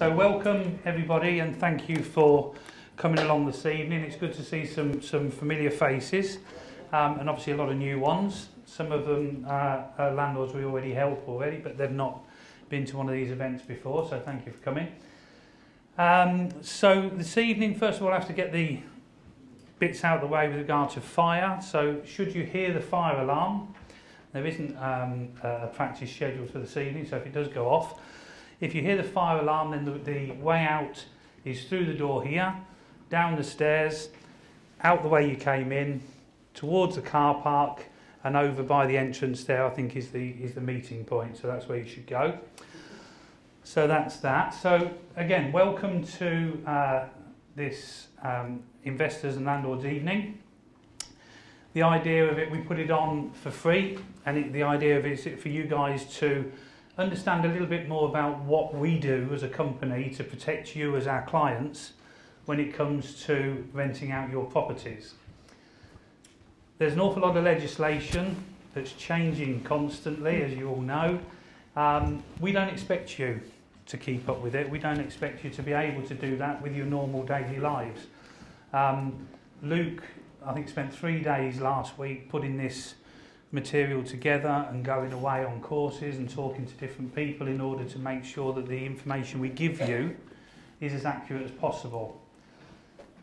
So welcome everybody, and thank you for coming along this evening. It's good to see some familiar faces, and obviously a lot of new ones. Some of them are landlords we already help already, but they've not been to one of these events before, so thank you for coming. So this evening, first of all, I have to get the bits out of the way with regard to fire. So should you hear the fire alarm, there isn't a practice scheduled for this evening, so if it does go off, if you hear the fire alarm, then the way out is through the door here, down the stairs, out the way you came in, towards the car park, and over by the entrance there, I think is the meeting point, so that's where you should go. So that's that. So again, welcome to this Investors and Landlords Evening. The idea of it, we put it on for free, and the idea of it is for you guys to understand a little bit more about what we do as a company to protect you as our clients when it comes to renting out your properties. There's an awful lot of legislation that's changing constantly, as you all know. We don't expect you to keep up with it. We don't expect you to be able to do that with your normal daily lives. Luke, I think, spent 3 days last week putting this material together and going away on courses and talking to different people in order to make sure that the information we give you is as accurate as possible.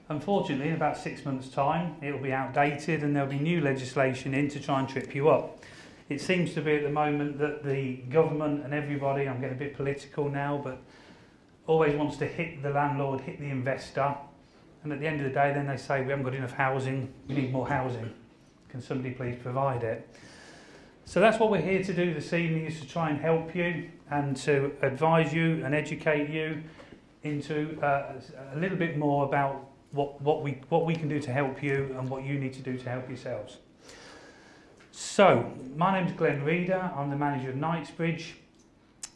Unfortunately, in about 6 months' time, it'll be outdated and there'll be new legislation in to try and trip you up. It seems to be at the moment that the government and everybody, I'm getting a bit political now, but always wants to hit the landlord, hit the investor, and at the end of the day then they say we haven't got enough housing, we need more housing. Can somebody please provide it? So that's what we're here to do this evening, is to try and help you and to advise you and educate you into a little bit more about what we can do to help you and what you need to do to help yourselves. So, my name's Glen Reader, I'm the manager of Knightsbridge.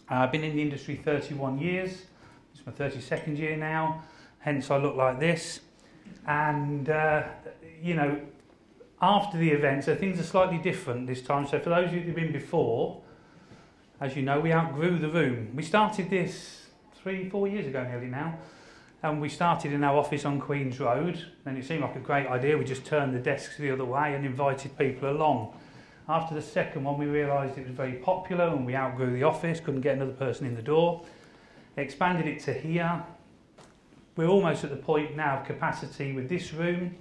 I've been in the industry 31 years, it's my 32nd year now, hence I look like this. And, you know, after the event, so things are slightly different this time. So for those of you who've been before, as you know, we outgrew the room. We started this 3-4 years ago nearly now. And we started in our office on Queen's Road, and it seemed like a great idea. We just turned the desks the other way and invited people along. After the second one, we realised it was very popular and we outgrew the office, couldn't get another person in the door. Expanded it to here. We're almost at the point now of capacity with this room.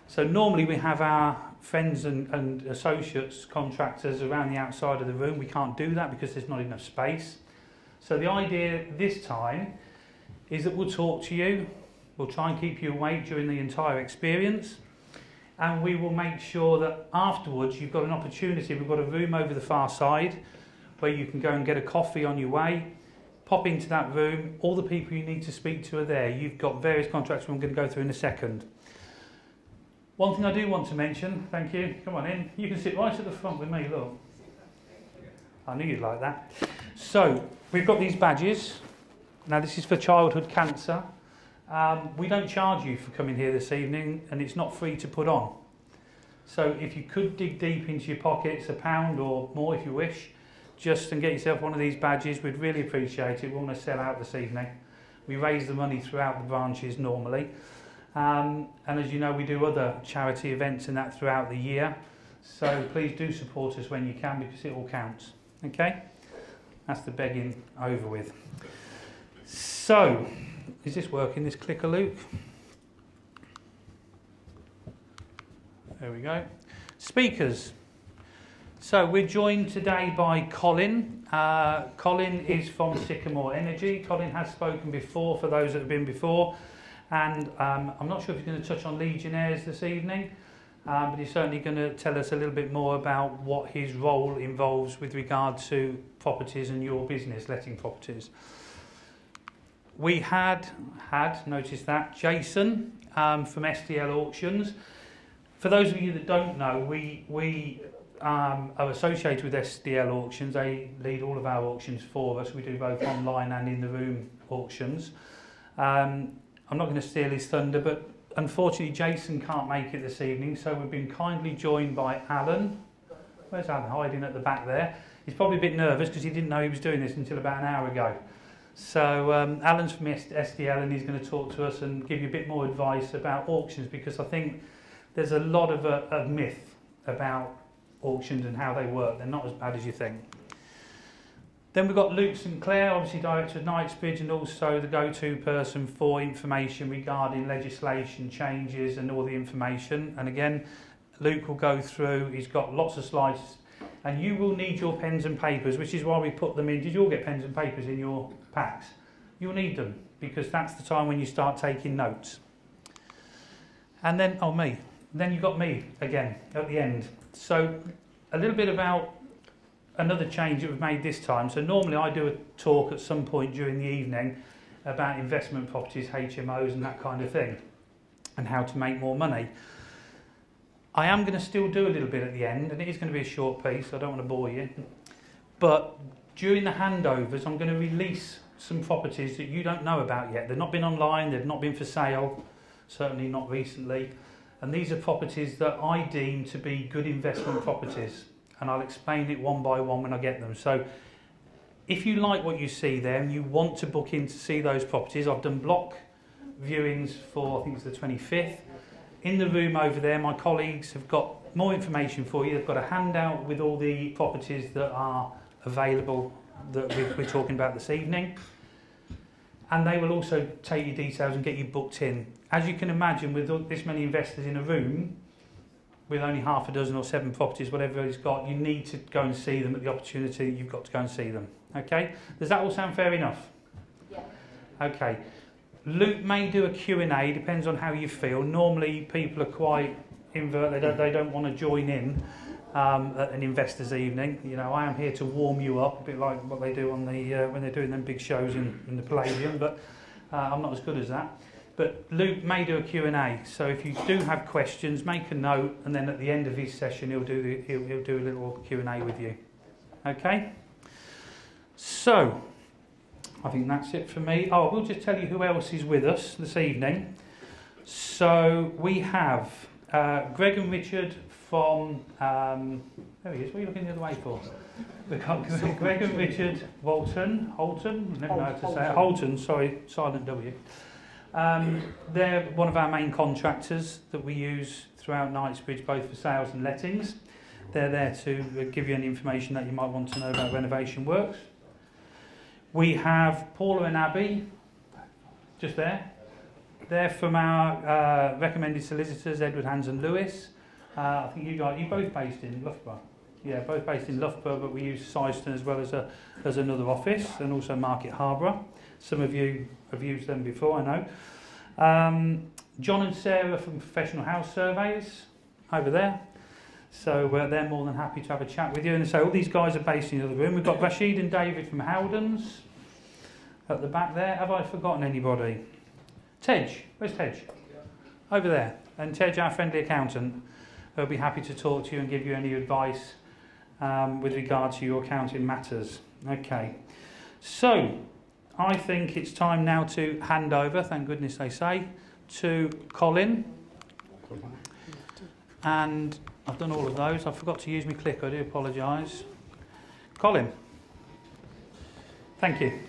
So normally we have our friends and associates, contractors around the outside of the room. We can't do that because there's not enough space. So the idea this time is that we'll talk to you, we'll try and keep you awake during the entire experience, and we will make sure that afterwards you've got an opportunity. We've got a room over the far side where you can go and get a coffee on your way, pop into that room, all the people you need to speak to are there. You've got various contracts I'm going to go through in a second. One thing I do want to mention, thank you, come on in, you can sit right at the front with me, look. I knew you'd like that. So, we've got these badges. Now this is for childhood cancer. We don't charge you for coming here this evening, and it's not free to put on. So if you could dig deep into your pockets, £1 or more if you wish, just and get yourself one of these badges, we'd really appreciate it. We want to sell out this evening. We raise the money throughout the branches normally. And as you know, we do other charity events and that throughout the year. So please do support us when you can, because it all counts. Okay? That's the begging over with. So, is this working, this clicker, Luke? There we go. Speakers. So we're joined today by Colin. Colin is from Sycamore Energy. Colin has spoken before for those that have been before. And I'm not sure if he's going to touch on Legionnaires this evening, but he's certainly going to tell us a little bit more about what his role involves with regard to properties and your business, letting properties. We had noticed that, Jason from SDL Auctions. For those of you that don't know, we are associated with SDL Auctions. They lead all of our auctions for us. We do both online and in the room auctions. I'm not going to steal his thunder, but unfortunately Jason can't make it this evening, so we've been kindly joined by Allan. Where's Allan? Hiding at the back there. He's probably a bit nervous because he didn't know he was doing this until about an hour ago. So Allan's from SDL, and he's going to talk to us and give you a bit more advice about auctions, because I think there's a lot of a myth about auctions and how they work. They're not as bad as you think. Then we've got Luke St Clair, obviously Director of Knightsbridge, and also the go-to person for information regarding legislation changes and all the information. And again, Luke will go through, he's got lots of slides, and you will need your pens and papers, which is why we put them in. Did you all get pens and papers in your packs? You'll need them, because that's the time when you start taking notes. And then, oh me, then you've got me again at the end. So a little bit about another change that we've made this time. So normally I do a talk at some point during the evening about investment properties, HMOs and that kind of thing, and how to make more money. I am going to still do a little bit at the end, and it is going to be a short piece, I don't want to bore you. But during the handovers, I'm going to release some properties that you don't know about yet. They've not been online, they've not been for sale, certainly not recently. And these are properties that I deem to be good investment properties. And I'll explain it one by one when I get them. So if you like what you see there and you want to book in to see those properties, I've done block viewings for, I think it's the 25th. In the room over there, my colleagues have got more information for you. They've got a handout with all the properties that are available that we're talking about this evening. And they will also take your details and get you booked in. As you can imagine, with this many investors in a room, with only half a dozen or 7 properties, whatever he's got, you need to go and see them at the opportunity. You've got to go and see them. Okay? Does that all sound fair enough? Yeah. Okay. Luke may do a Q&A, depends on how you feel. Normally people are quite invert, they don't want to join in at an investors evening. You know, I am here to warm you up, a bit like what they do on the when they're doing them big shows in the Palladium, but I'm not as good as that. But Luke may do a Q&A, so if you do have questions, make a note, and then at the end of his session he'll do a little Q&A with you. Okay? So I think that's it for me. Oh, we'll just tell you who else is with us this evening. So we have Greg and Richard from, there he is, what are you looking the other way for? We've got Greg and Richard Holton, never know how to say it, Holton, sorry, silent W. They're one of our main contractors that we use throughout Knightsbridge, both for sales and lettings. They're there to give you any information that you might want to know about renovation works. We have Paula and Abby, just there. They're from our recommended solicitors, Edward Hans and Lewis. I think you both based in Loughborough. Yeah, both based in Loughborough, but we use Syston as well as another office, and also Market Harborough. Some of you have used them before, I know. John and Sarah from Professional House Surveys, over there. So they're more than happy to have a chat with you. And so all these guys are based in the other room. We've got Rashid and David from Howdens at the back there. Have I forgotten anybody? Tej, where's Tej? Over there. And Tej, our friendly accountant, will be happy to talk to you and give you any advice with regard to your accounting matters. Okay. So I think it's time now to hand over, thank goodness they say, to Colin. And I've done all of those. I forgot to use my click, I do apologise. Colin. Thank you.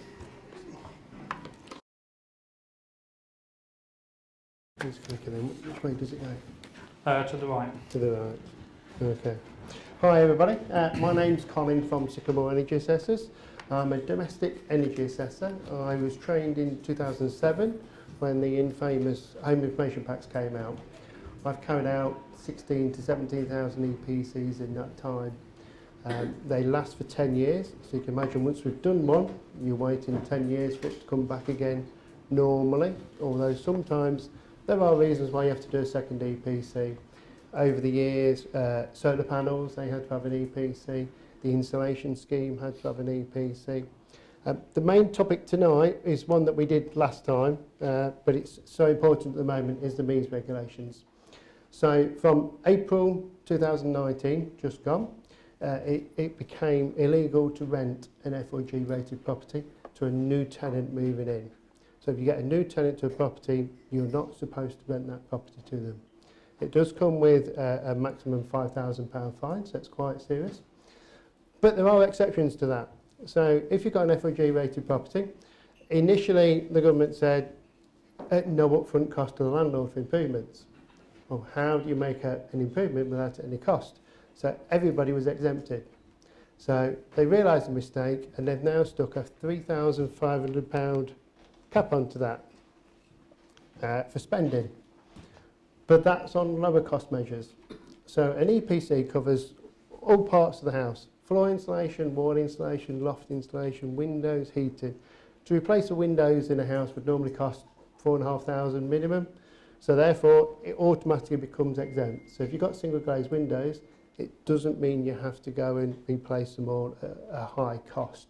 Please click it in. Which way does it go? To the right. To the right. Okay. Hi everybody. My name's Colin from Sycamore Energy Assessors. I'm a domestic energy assessor. I was trained in 2007 when the infamous Home Information Packs came out. I've carried out 16 to 17,000 EPCs in that time. They last for 10 years, so you can imagine once we've done one, you're waiting 10 years for it to come back again normally, although sometimes there are reasons why you have to do a second EPC. Over the years, solar panels, they had to have an EPC. The insulation scheme had to have an EPC. The main topic tonight is one that we did last time, but it's so important at the moment, is the MEES regulations. So from April 2019, just gone, it became illegal to rent an FOG rated property to a new tenant moving in. So if you get a new tenant to a property, you're not supposed to rent that property to them. It does come with a maximum £5,000 fine, so it's quite serious. But there are exceptions to that. So if you've got an FOG rated property, initially the government said no upfront cost to the landlord for improvements. Well, how do you make an improvement without any cost? So everybody was exempted. So they realised the mistake and they've now stuck a £3,500 cap onto that for spending. But that's on lower cost measures. So an EPC covers all parts of the house: floor insulation, wall insulation, loft insulation, windows, heating. To replace the windows in a house would normally cost £4,500 minimum. So therefore, it automatically becomes exempt. So if you've got single glazed windows, it doesn't mean you have to go and replace them all at a high cost.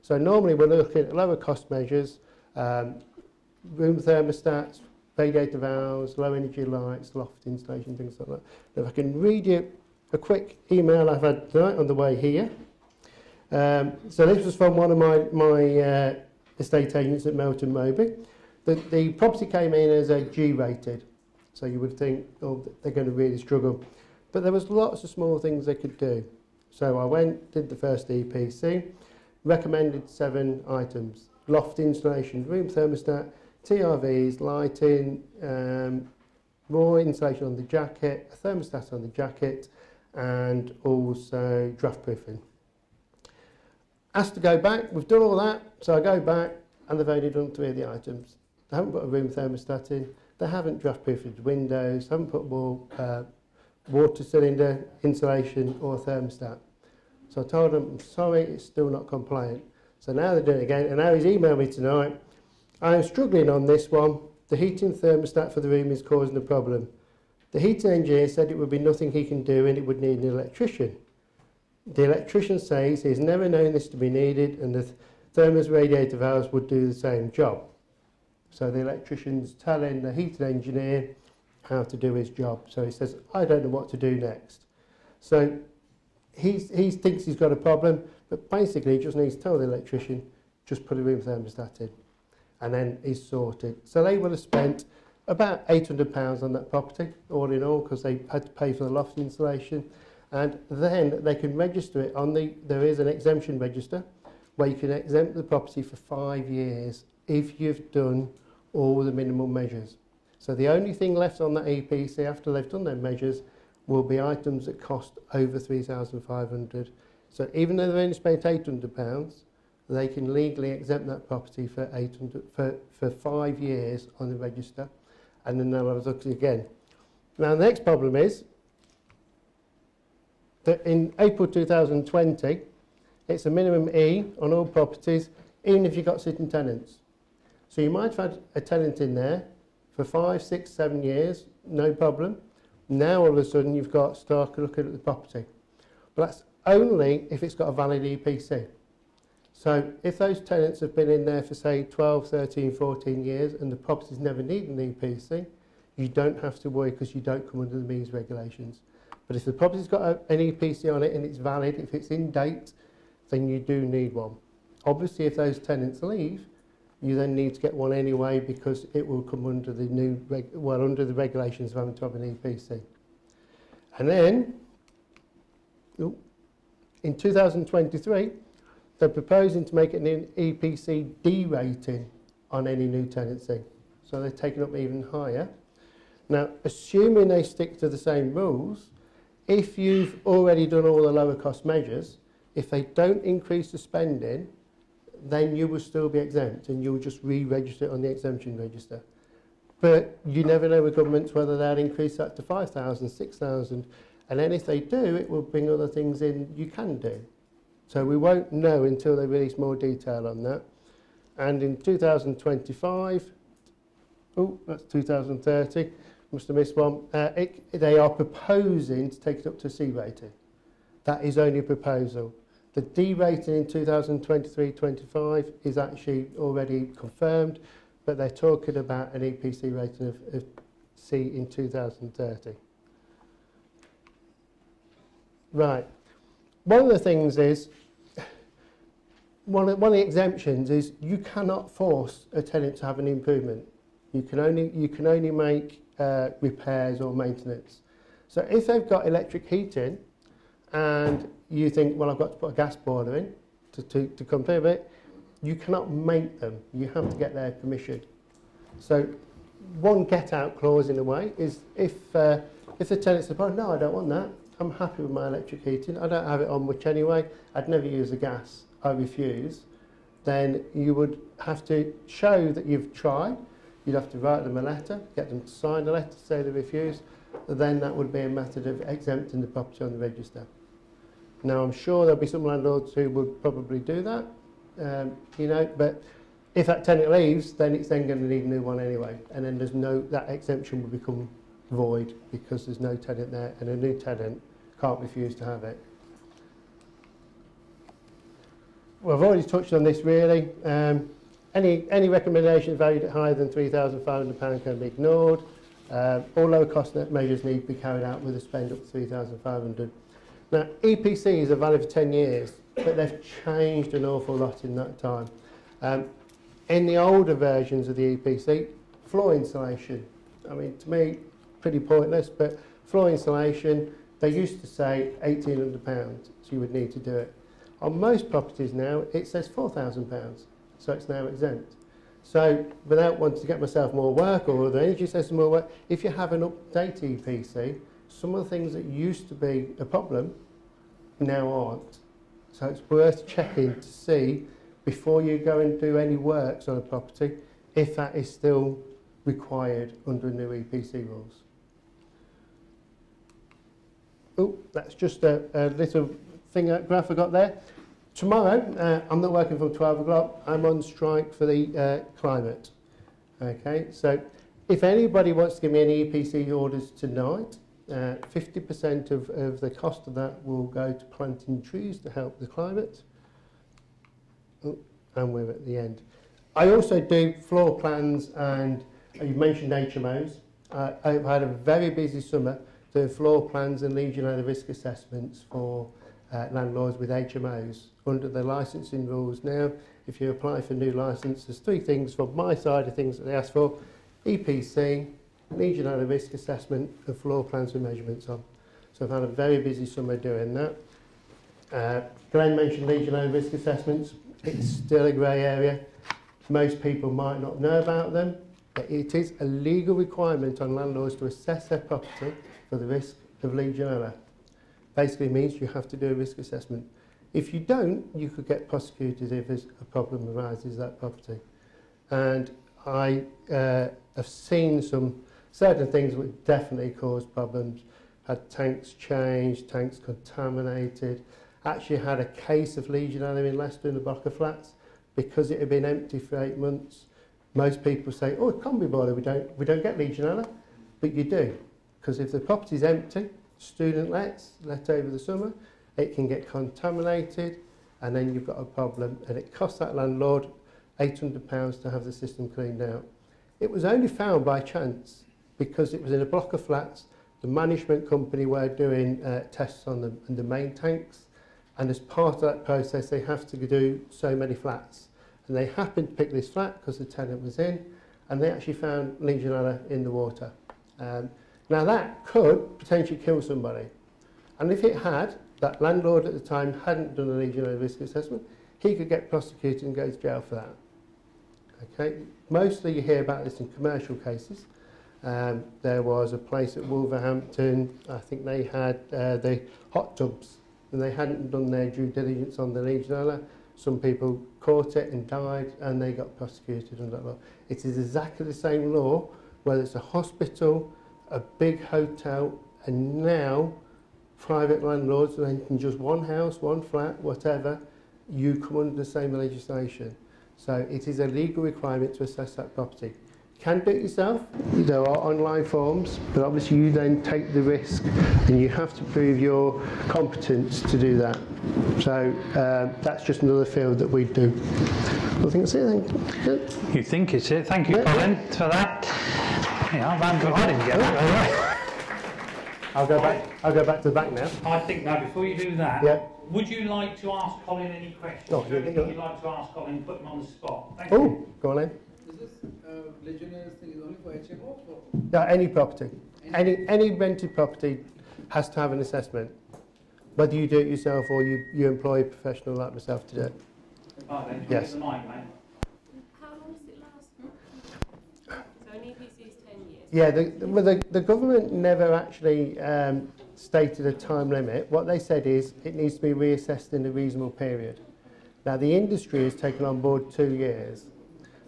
So normally we're looking at lower cost measures, room thermostats, radiator valves, low energy lights, loft insulation, things like that. Now if I can read you a quick email I've had tonight on the way here. So this was from one of my estate agents at Melton Mowbray. The property came in as a G-rated, so you would think, oh, they're going to really struggle. But there was lots of small things they could do. So I went, did the first EPC, recommended 7 items: loft insulation, room thermostat, TRVs, lighting, more insulation on the jacket, a thermostat on the jacket, and also draft proofing. Asked to go back, we've done all that, so I go back and they've only done 3 of the items. They haven't put a room thermostat in, they haven't draft proofed windows, haven't put more water cylinder insulation or thermostat. So I told them, I'm sorry, it's still not compliant. So now they're doing it again, and now he's emailed me tonight. I am struggling on this one. The heating thermostat for the room is causing a problem. The heating engineer said it would be nothing he can do and it would need an electrician. The electrician says he's never known this to be needed and the thermos radiator valves would do the same job. So the electrician's telling the heating engineer how to do his job. So he says, I don't know what to do next. So he thinks he's got a problem, but basically he just needs to tell the electrician, just put a room thermostat in. And then he's sorted. So they would have spent about £800 on that property, all in all, because they had to pay for the loft insulation. And then they can register it on there is an exemption register where you can exempt the property for 5 years if you've done all the minimal measures. So the only thing left on that EPC after they've done their measures will be items that cost over £3,500. So even though they've only spent £800, they can legally exempt that property for 5 years on the register, and then they'll have a look again. Now the next problem is that in April 2020, it's a minimum E on all properties, even if you've got sitting tenants. So you might have had a tenant in there for 5, 6, 7 years, no problem. Now all of a sudden you've got to start looking at the property. But that's only if it's got a valid EPC. So if those tenants have been in there for say 12, 13, 14 years and the property's never needed an EPC, you don't have to worry because you don't come under the MEES regulations. But if the property's got an EPC on it and it's valid, if it's in date, then you do need one. Obviously if those tenants leave, you then need to get one anyway because it will come under the new, under the regulations of having to have an EPC. And then, in 2023, they're proposing to make it an EPC D rating on any new tenancy. So they're taking up even higher. Now, assuming they stick to the same rules, if you've already done all the lower cost measures, if they don't increase the spending, then you will still be exempt and you'll just re-register it on the exemption register. But you never know with governments whether they'll increase that to 5,000, 6,000, and then if they do, it will bring other things in you can do. So we won't know until they release more detail on that. And in 2025, oh, that's 2030, must have missed one, they are proposing to take it up to C rating. That is only a proposal. The D rating in 2023-25 is actually already confirmed, but they're talking about an EPC rating of C in 2030. Right. One of the things is, one of the exemptions is you cannot force a tenant to have an improvement. You can only make repairs or maintenance. So if they've got electric heating and you think, well, I've got to put a gas boiler in to compare it, You cannot make them. You have to get their permission. So one get-out clause in a way is if the tenant says, "Oh, no, I don't want that. I'm happy with my electric heating. I don't have it on much anyway. I'd never use the gas. I refuse." Then you would have to show that you've tried. You'd have to write them a letter, get them to sign a letter to say they refuse. Then that would be a method of exempting the property on the register. Now, I'm sure there'll be some landlords who would probably do that, you know, but if that tenant leaves, then it's then going to need a new one anyway. And then that exemption will become void because there's no tenant there and a new tenant can't refuse to have it. Well, I've already touched on this really. Any recommendations valued at higher than £3,500 can be ignored. All lower cost measures need to be carried out with a spend up to £3,500. Now, EPCs are valid for 10 years, but they've changed an awful lot in that time. In the older versions of the EPC, floor insulation, I mean, to me, pretty pointless, but floor insulation, they used to say £1,800, so you would need to do it. On most properties now, it says £4,000, so it's now exempt. So, without wanting to get myself more work or the energy system more work, if you have an updated EPC, some of the things that used to be a problem now aren't. So it's worth checking to see before you go and do any works on a property if that is still required under new EPC rules. Oh, that's just a little graph I got there. Tomorrow, I'm not working from 12 o'clock. I'm on strike for the climate. Okay, so if anybody wants to give me any EPC orders tonight, 50% of the cost of that will go to planting trees to help the climate. Oh, and we're at the end. I also do floor plans and you mentioned HMOs. I've had a very busy summer doing floor plans and Legionella risk assessments for landlords with HMOs under the licensing rules. Now, if you apply for new licence, there's three things from my side of things that they ask for: EPC, Legionella risk assessment, and floor plans with measurements on. So I've had a very busy summer doing that. Glen mentioned Legionella risk assessments. It's still a grey area. Most people might not know about them, but it is a legal requirement on landlords to assess their property for the risk of Legionella. Basically means you have to do a risk assessment. If you don't, you could get prosecuted if a problem arises at that property. And I have seen some certain things which definitely cause problems. Had tanks changed, tanks contaminated. Actually had a case of Legionella in Leicester in a block of flats because it had been empty for 8 months. Most people say, "Oh, it can't be bothered, we don't get Legionella," but you do, because if the property's empty, student let over the summer, it can get contaminated and then you've got a problem, and it costs that landlord £800 to have the system cleaned out. It was only found by chance because it was in a block of flats. The management company were doing tests on the main tanks, and as part of that process they have to do so many flats, and they happened to pick this flat because the tenant was in, and they actually found Legionella in the water. Now that could potentially kill somebody, and if it had, that landlord at the time hadn't done a Legionella risk assessment, he could get prosecuted and go to jail for that. Okay, mostly you hear about this in commercial cases. There was a place at Wolverhampton, I think they had the hot tubs, and they hadn't done their due diligence on the Legionella. Some people caught it and died, and they got prosecuted under that law. It is exactly the same law, whether it's a hospital, a big hotel, and now private landlords renting just one house, one flat, whatever, you come under the same legislation. So it is a legal requirement to assess that property. You can do it yourself. There are online forms, but obviously you then take the risk and you have to prove your competence to do that. So that's just another field that we do. I think that's it. Thank you. You think it's it? Thank you, Colin, for that. Yeah, I didn't get that. I'll go back to the back now. I think now, before you do that, yeah. Would you like to ask Colin any questions? Oh, Anything you'd like to ask Colin, put him on the spot. Thank you. Go on then. Is this Legionella thing is only for HMOs or? Yeah, any property. Any rented property has to have an assessment. Whether you do it yourself or you employ a professional like myself to do it. Right then, Yes. the mic, mate. How long does it last for? So an EPC is 10 years. Yeah, the government never actually stated a time limit. What they said is it needs to be reassessed in a reasonable period. Now, the industry has taken on board 2 years.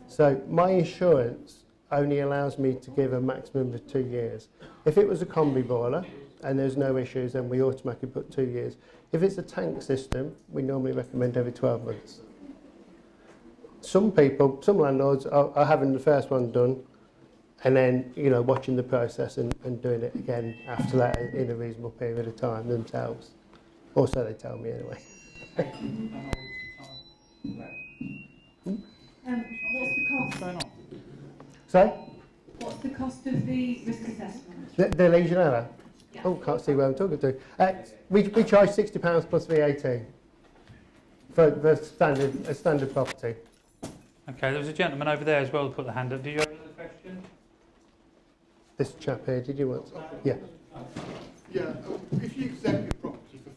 So my insurance only allows me to give a maximum of 2 years. If it was a combi boiler and there's no issues, then we automatically put 2 years. If it's a tank system, we normally recommend every 12 months. Some people, some landlords are having the first one done and then, you know, watching the process and doing it again after that in a reasonable period of time themselves. Or so they tell me anyway. What's the cost? What's going on? So, What's the cost of the risk assessment? the Legionella. Yeah. Oh, can't see where I'm talking to. We charge £60 plus VAT for a standard property. Okay, there was a gentleman over there as well who put the hand up. Do you have another question? This chap here, did you want? Yeah. Yeah, if you exempt your property for,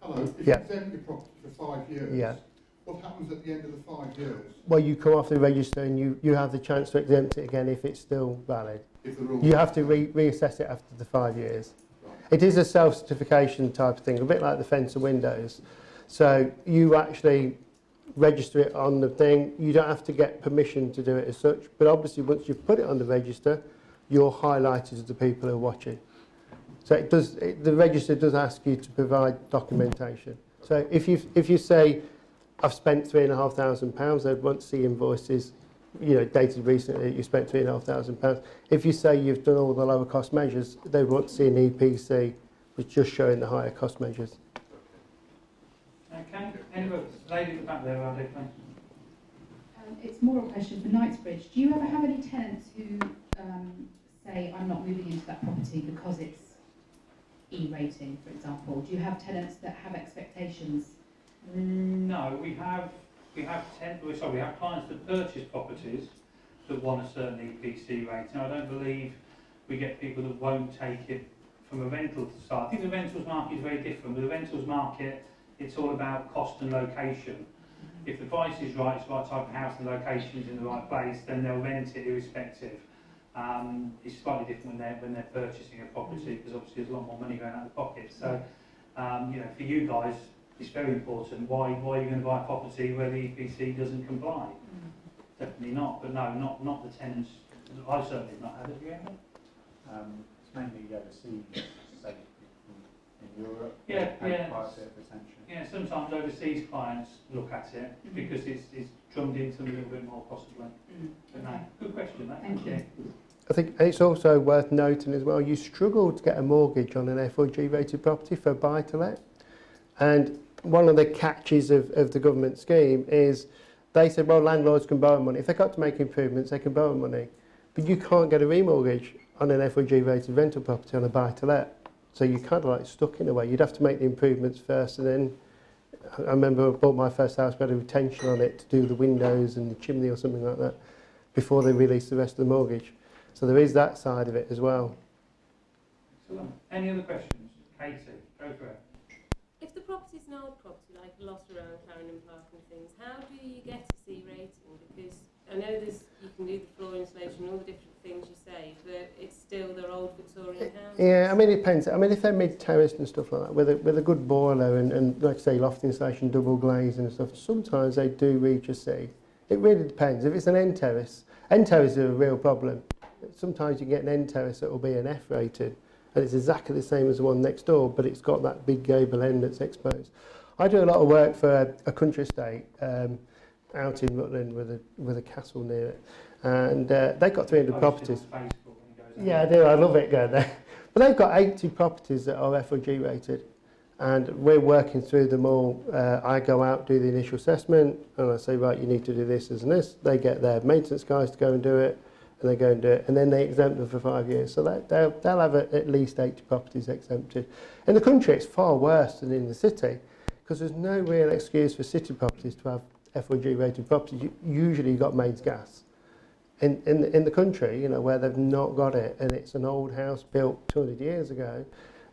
hello, if Yeah. you exempt your property for 5 years, Yeah. what happens at the end of the 5 years? Well, you come off the register and you have the chance to exempt it again if it's still valid. If the rules You have to reassess it after the 5 years. It is a self-certification type of thing, a bit like the fence and windows. So you actually register it on the thing. You don't have to get permission to do it as such, but obviously once you've put it on the register, you're highlighted to the people who are watching. So the register does ask you to provide documentation. So if you say, I've spent £3,500, they'd want to see invoices, you know, dated recently, you spent £3,500. If you say you've done all the lower cost measures, they want to see an EPC, which is just showing the higher cost measures. Okay, anybody, lady at the back there, Radhi, thanks. It's more a question for Knightsbridge. Do you ever have any tenants who say, I'm not moving into that property because it's E rating, for example? Do you have tenants that have expectations? No, we have clients that purchase properties that want a certain EPC rating. I don't believe we get people that won't take it from a rental side. I think the rentals market is very different. With the rentals market, it's all about cost and location. If the price is right, it's the right type of house and the location is in the right place, then they'll rent it irrespective. It's slightly different when they're purchasing a property because obviously there's a lot more money going out of the pocket. So, you know, for you guys, it's very important. Why are you going to buy a property where the EPC doesn't comply? Definitely not. But no, not the tenants. I certainly have not had it. Have you ever? It's mainly overseas, say in Europe. Yeah, yeah. Quite a bit of attention. Yeah, sometimes overseas clients look at it because it's drummed into them a little bit more possibly. But no, good question, mate. Thank you. I think it's also worth noting as well, you struggle to get a mortgage on an FRG rated property for buy-to-let. And one of the catches of the government scheme is they said, well, landlords can borrow money. If they've got to make improvements, they can borrow money. But you can't get a remortgage on an FRG rated rental property on a buy-to-let. So you're kind of like stuck in a way. You'd have to make the improvements first, and then I remember I bought my first house, we had a retention on it to do the windows and the chimney or something like that before they released the rest of the mortgage. So there is that side of it as well. Excellent. Any other questions? Katie, go for it. If the property's an old property, like a lot around Clarendon Park and things, how do you get a C rating? Because I know you can do the floor insulation, all the different things you say, but it's still their old Victorian houses. Yeah, I mean, it depends. I mean, if they're mid-terraced and stuff like that, with a good boiler and like I say, loft insulation, double glaze and stuff, sometimes they do reach a C. It really depends. If it's an end terrace is a real problem. Sometimes you get an end terrace that will be an F rated, and it's exactly the same as the one next door, but it's got that big gable end that's exposed. I do a lot of work for a country estate out in Rutland with a castle near it, and they've got 300 properties. Yeah, I do. I love it going there. But they've got 80 properties that are FRG rated, and we're working through them all. I go out, do the initial assessment, and I say, right, you need to do this, this, and this. They get their maintenance guys to go and do it, and they go and do it, and then they exempt them for 5 years. So they'll have at least 80 properties exempted. In the country, it's far worse than in the city, because there's no real excuse for city properties to have FRG rated properties. Usually you've got mains gas. In the country, you know, where they've not got it, and it's an old house built 200 years ago,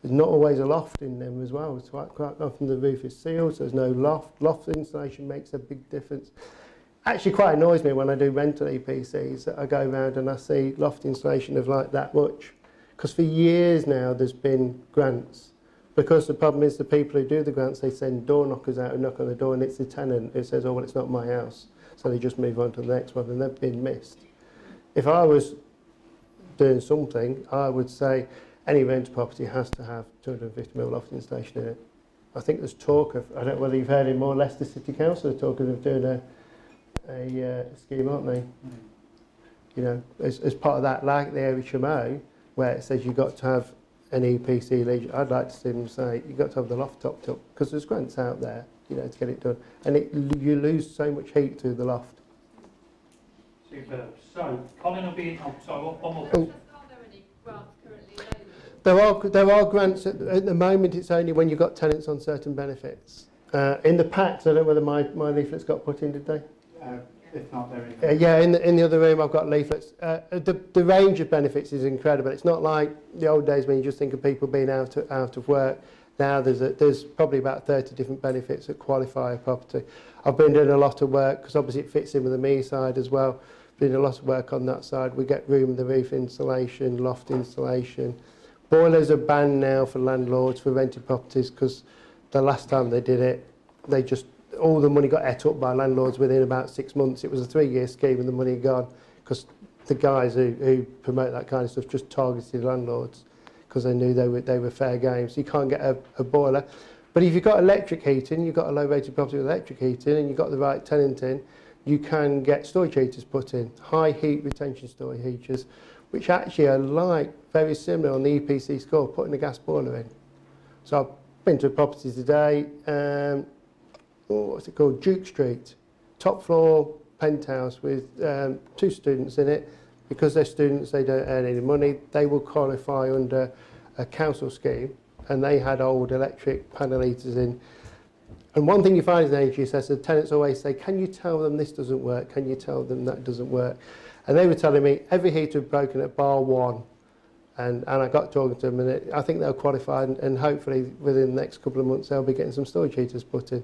There's not always a loft in them as well. It's quite often the roof is sealed, so there's no loft. Loft insulation makes a big difference. Actually quite annoys me when I do rental EPCs that I go around and I see loft insulation of like that much. Because for years now there's been grants. Because the problem is the people who do the grants, they send door knockers out and knock on the door and it's the tenant who says, oh well, it's not my house. So they just move on to the next one and they've been missed. If I was doing something, I would say any rental property has to have 250mm loft insulation in it. I think there's talk of, I don't know whether you've heard in more, Leicester City Council are talking of doing a scheme, aren't they? You know, as part of that, like the HMO, where it says you've got to have an EPC lead. I'd like to see them say you've got to have the loft topped up, because there's grants out there, you know, to get it done. And you lose so much heat through the loft. Superb. So, Colin will be, oh, sorry, one more question. Are there any grants currently available? There are grants. At the moment, it's only when you've got tenants on certain benefits. In the packs, I don't know whether my leaflets got put in, did they? If not, they're in. Yeah, in the other room I've got leaflets. The range of benefits is incredible. It's not like the old days when you just think of people being out of work. Now there's probably about 30 different benefits that qualify a property. I've been doing a lot of work, because obviously it fits in with the MEES side as well. Doing a lot of work on that side. We get room and the roof insulation, loft insulation. Boilers are banned now for landlords for rented properties, because the last time they did it, they just, all the money got ate up by landlords within about 6 months. It was a 3-year scheme and the money had gone, because the guys who promote that kind of stuff just targeted landlords because they knew they were fair game. So you can't get a boiler. But if you've got electric heating, you've got a low rated property with electric heating and you've got the right tenant in, you can get storage heaters put in, high heat retention storage heaters, which actually are like very similar on the EPC score, putting a gas boiler in. So I've been to a property today, what's it called, Duke Street, top floor penthouse with 2 students in it. Because they're students, they don't earn any money, they will qualify under a council scheme, and they had old electric panel heaters in. And one thing you find as an energy assessor, tenants always say, can you tell them this doesn't work? Can you tell them that doesn't work? And they were telling me every heater had broken at bar 1. And I got talking to them, and I think they'll qualify, and hopefully within the next couple of months they'll be getting some storage heaters put in.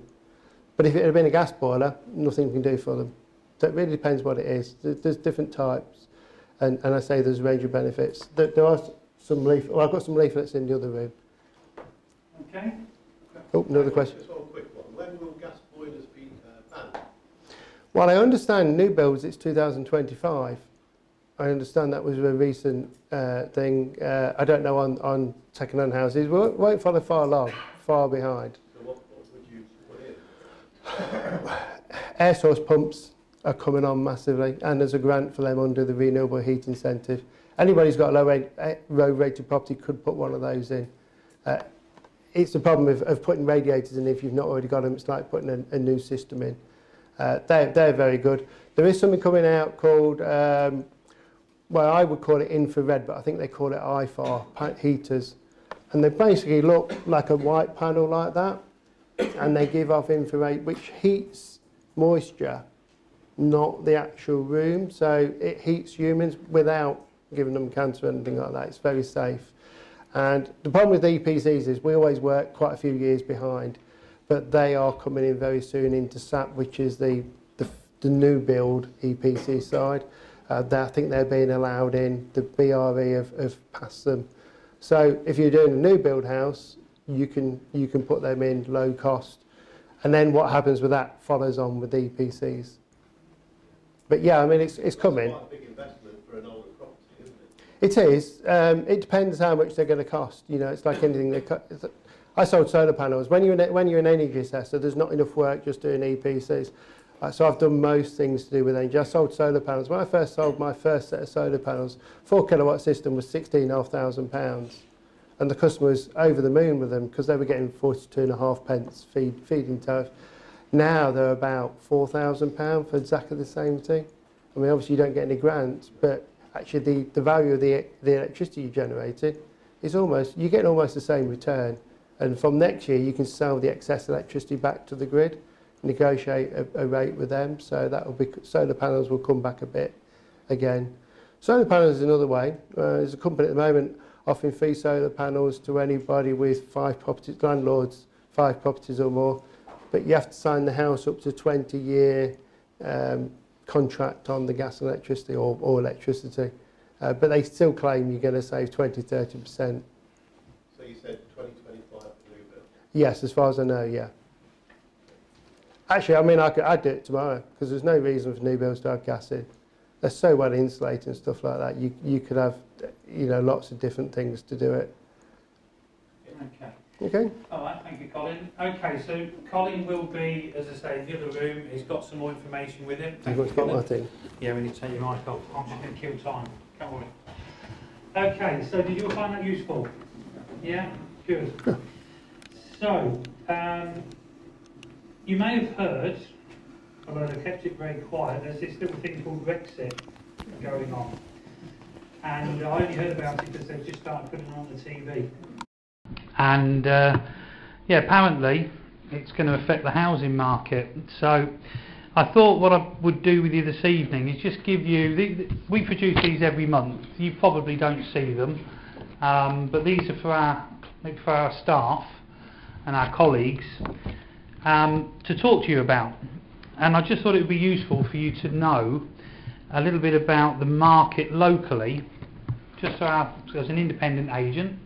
But if it had been a gas boiler, nothing we can do for them. So it really depends what it is. There's different types. And I say there's a range of benefits. There are some leaflets. Well, I've got some leaflets in the other room. Okay. Oh, another question. Just one quick one. When will gas boilers be banned? Well, I understand new builds, it's 2025. I understand that was a recent thing. I don't know on second-hand houses. We won't follow far behind. So what would you put in? Air source pumps are coming on massively, and there's a grant for them under the renewable heat incentive. Anybody who's got a low rated property could put one of those in. It's the problem of putting radiators in if you've not already got them. It's like putting a new system in. They're very good. There is something coming out called, well, I would call it infrared, but I think they call it IFAR heaters. And they basically look like a white panel like that, and they give off infrared, which heats moisture, not the actual room. So it heats humans without giving them cancer or anything like that. It's very safe. And the problem with EPCs is we always work quite a few years behind, but they are coming in very soon into SAP, which is the new build EPC side. I think they're being allowed in. The BRE have passed them. So if you're doing a new build house, you can put them in low cost. And then what happens with that follows on with the EPCs. But yeah, I mean, it's coming. It's quite a big investment for an older property, isn't it? It is. It depends how much they're going to cost. You know, it's like anything. I sold solar panels. When you're an energy assessor, there's not enough work just doing EPCs. So I've done most things to do with energy. I sold solar panels. When I first sold my first set of solar panels, 4 kilowatt system was £16,500. And the customer was over the moon with them because they were getting 42.5 pence feed-in tariff. Now they're about £4,000 for exactly the same thing. I mean, obviously you don't get any grants, but actually the value of the electricity you generated is you get almost the same return. And from next year, you can sell the excess electricity back to the grid, negotiate a rate with them. So that will be, solar panels will come back a bit again. Solar panels is another way. There's a company at the moment, offering free solar panels to anybody with 5 properties, landlords, 5 properties or more. But you have to sign the house up to 20-year contract on the gas and electricity or electricity. But they still claim you're going to save 20-30%. So you said 2025 for new build? Yes, as far as I know, yeah. Actually, I mean, I'd do it tomorrow because there's no reason for new builds to have gas in. They're so well insulated and stuff like that. You could have, you know, lots of different things to do it. Okay. Okay. All right, thank you, Colin. Okay, so Colin will be, as I say, in the other room. He's got some more information with him. Thank you, Colin. Martin. Yeah, we need to take your mic off. I'm just going to kill time. Come on. Okay, so did you all find that useful? Yeah? Good. So, you may have heard, although they've kept it very quiet, there's this little thing called Brexit going on. And I only heard about it because they've just started putting it on the TV. And yeah, apparently it's going to affect the housing market. So I thought what I would do with you this evening is just give you, we produce these every month. You probably don't see them, but these are for our staff and our colleagues to talk to you about. And I just thought it would be useful for you to know a little bit about the market locally, just as an independent agent.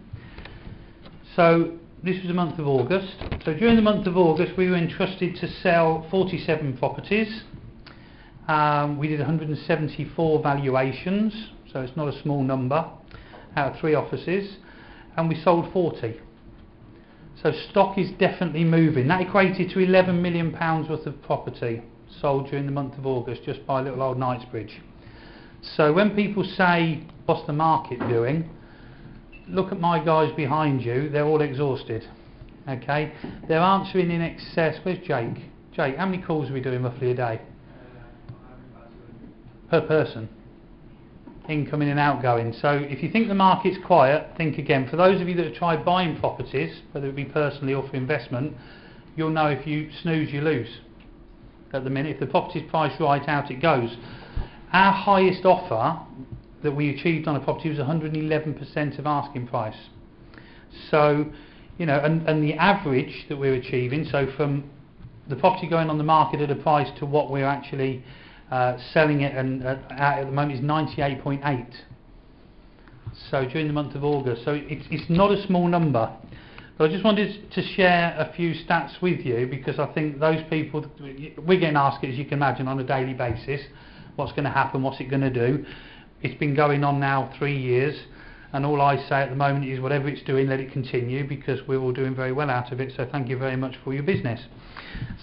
So this was the month of August. So during the month of August we were entrusted to sell 47 properties. We did 174 valuations, so it's not a small number, out of 3 offices, and we sold 40. So stock is definitely moving. That equated to £11 million worth of property sold during the month of August just by little old Knightsbridge. So when people say, what's the market doing? Look at my guys behind you, they're all exhausted. Okay, they're answering in excess. Where's Jake? Jake, how many calls are we doing roughly a day? Per person? Incoming and outgoing. So if you think the market's quiet, think again. For those of you that have tried buying properties, whether it be personally or for investment, you'll know if you snooze you lose. At the minute, if the property's priced right, out it goes. Our highest offer that we achieved on a property was 111% of asking price. So, you know, and the average that we're achieving, so from the property going on the market at a price to what we're actually selling it at the moment is 98.8. So during the month of August, so it's not a small number. But I just wanted to share a few stats with you because I think those people, we're getting asked, as you can imagine, on a daily basis, what's going to happen, what's it going to do. It's been going on now 3 years, and all I say at the moment is whatever it's doing, let it continue, because we're all doing very well out of it. So thank you very much for your business.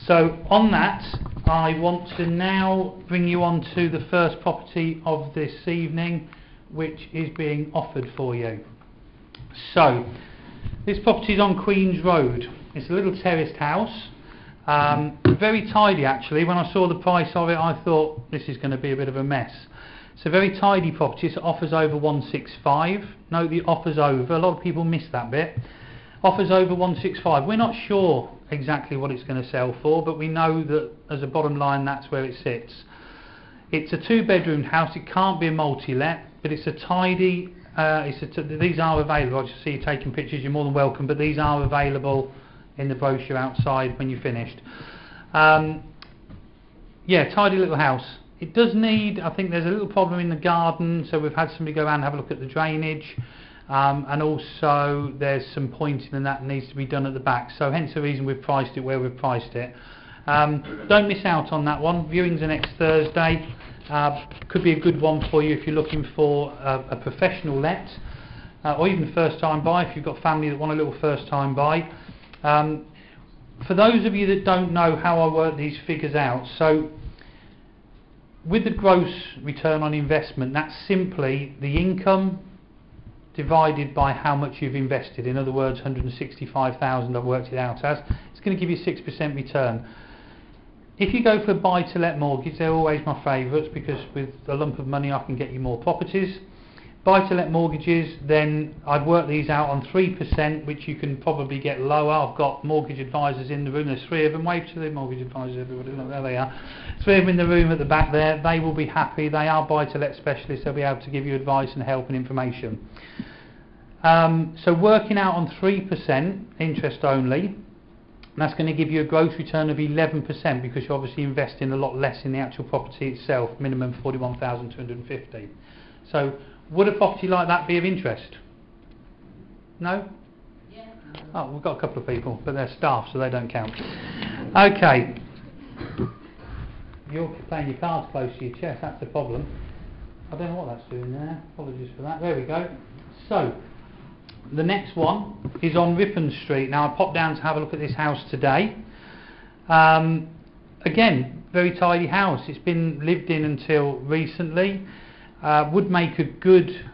So on that, I want to now bring you on to the first property of this evening, which is being offered for you. So this property is on Queen's Road. It's a little terraced house, very tidy actually. When I saw the price of it, I thought this is going to be a bit of a mess. It's a very tidy property. It offers over 165. Note the offers over. A lot of people miss that bit. Offers over 165. We're not sure exactly what it's going to sell for, but we know that as a bottom line, that's where it sits. It's a 2-bedroom house. It can't be a multi-let, but it's a tidy. These are available. I just see you taking pictures. You're more than welcome. But these are available in the brochure outside when you're finished. Yeah, tidy little house. It does need, I think there's a little problem in the garden, so we've had somebody go around and have a look at the drainage, and also there's some pointing and that needs to be done at the back, so hence the reason we've priced it where we've priced it. Don't miss out on that one. Viewings are next Thursday. Could be a good one for you if you're looking for a professional let, or even first time buy if you've got family that want a little first time buy. For those of you that don't know how I work these figures out, so with the gross return on investment, that's simply the income divided by how much you've invested. In other words, 165,000 I've worked it out as. It's going to give you 6% return. If you go for a buy-to-let mortgage, they're always my favourites because with a lump of money I can get you more properties. Buy-to-let mortgages, then I'd work these out on 3%, which you can probably get lower. I've got mortgage advisors in the room. There's 3 of them. Wave to the mortgage advisors, everybody. Look, there they are. 3 of them in the room at the back there. They will be happy. They are buy-to-let specialists. They'll be able to give you advice and help and information. So working out on 3% interest only, that's going to give you a gross return of 11% because you're obviously investing a lot less in the actual property itself, minimum 41,250. So would a property like that be of interest? No? Yeah. Oh, we've got a couple of people, but they're staff, so they don't count. Okay. You're playing your cards close to your chest, that's the problem. I don't know what that's doing there, apologies for that. There we go. So, the next one is on Ripon Street. Now I popped down to have a look at this house today. Again, very tidy house. It's been lived in until recently. Would make a good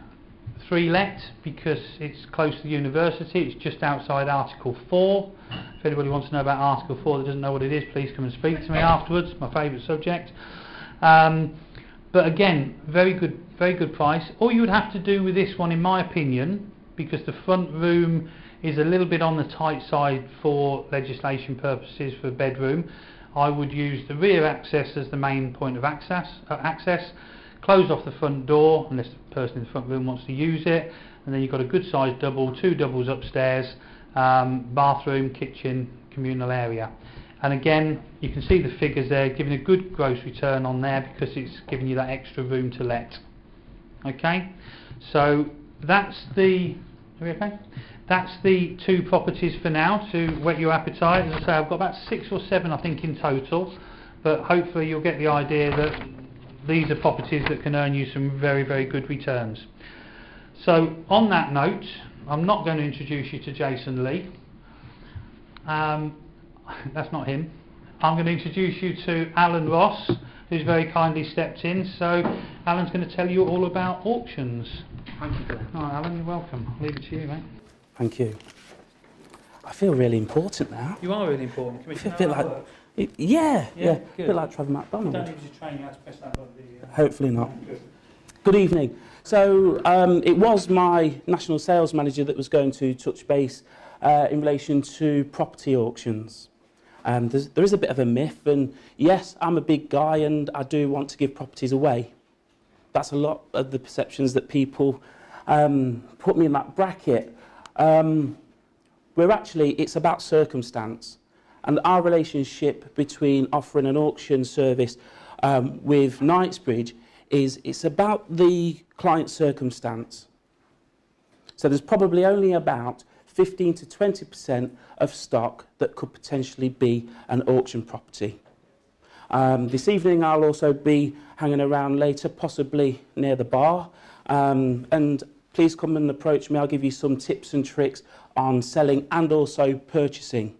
3-let because it's close to the university. It's just outside Article 4. If anybody wants to know about Article 4 that doesn't know what it is, please come and speak to me afterwards. My favourite subject. But again, very good price. All you would have to do with this one, in my opinion, because the front room is a little bit on the tight side for legislation purposes for a bedroom, I would use the rear access as the main point of access. Close off the front door unless the person in the front room wants to use it, and then you've got a good sized double, 2 doubles upstairs, bathroom, kitchen, communal area. And again, you can see the figures there, giving a good gross return on there because it's giving you that extra room to let. Okay, so that's the. Are we okay? That's the 2 properties for now to whet your appetite. As I say, I've got about 6 or 7, I think, in total, but hopefully you'll get the idea that these are properties that can earn you some very, very good returns. So, on that note, I'm not going to introduce you to Jason Lee. That's not him. I'm going to introduce you to Allan Ross, who's very kindly stepped in. So, Alan's going to tell you all about auctions. Thank you, Glen. All right, Allan, you're welcome. I'll leave it to you, mate. Thank you. I feel really important now. You are really important. Can we I feel a bit like, yeah, a bit like Trevor McDonald. Don't need to train you how to press that button. Hopefully not. Good evening. So it was my national sales manager that was going to touch base in relation to property auctions. There is a bit of a myth, and yes, I'm a big guy and I do want to give properties away. That's a lot of the perceptions that people put me in that bracket. Where actually it's about circumstance, and our relationship between offering an auction service with Knightsbridge is it's about the client circumstance. So there's probably only about 15 to 20% of stock that could potentially be an auction property. This evening I'll also be hanging around later, possibly near the bar, and please come and approach me. I'll give you some tips and tricks on selling and also purchasing.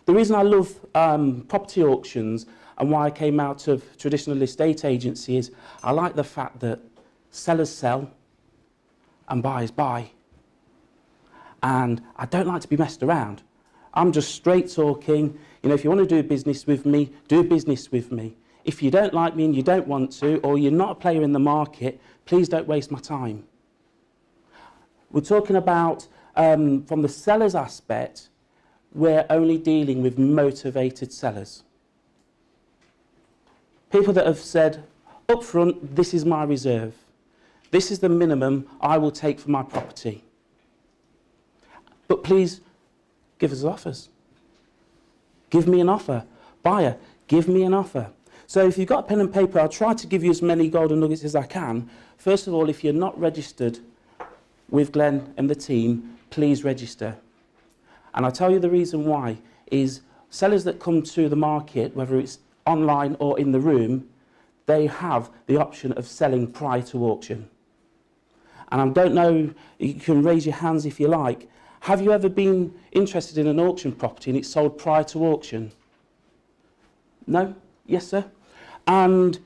The reason I love property auctions and why I came out of traditional estate agency is I like the fact that sellers sell and buyers buy. And I don't like to be messed around. I'm just straight talking. You know, if you want to do business with me, do business with me. If you don't like me and you don't want to, or you're not a player in the market, please don't waste my time. We're talking about, from the seller's aspect, we're only dealing with motivated sellers. People that have said, up front, this is my reserve. This is the minimum I will take for my property. But please, give us offers. Give me an offer. Buyer, give me an offer. So if you've got a pen and paper, I'll try to give you as many golden nuggets as I can. First of all, if you're not registered with Glen and the team, please register. And I'll tell you the reason why is sellers that come to the market, whether it's online or in the room, they have the option of selling prior to auction. And I don't know, you can raise your hands if you like. Have you ever been interested in an auction property and it's sold prior to auction? No? Yes, sir? And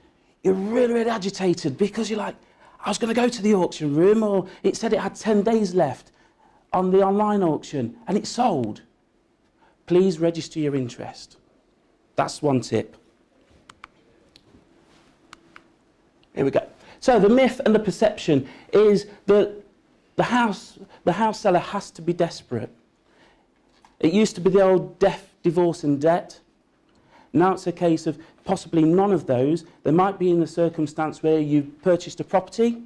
you're really, really agitated because you're like, I was going to go to the auction room, or it said it had 10 days left on the online auction and it sold. Please register your interest. That's one tip. Here we go. So the myth and the perception is that the house seller has to be desperate. It used to be the old death, divorce and debt. Now it's a case of possibly none of those. There might be in a circumstance where you purchased a property,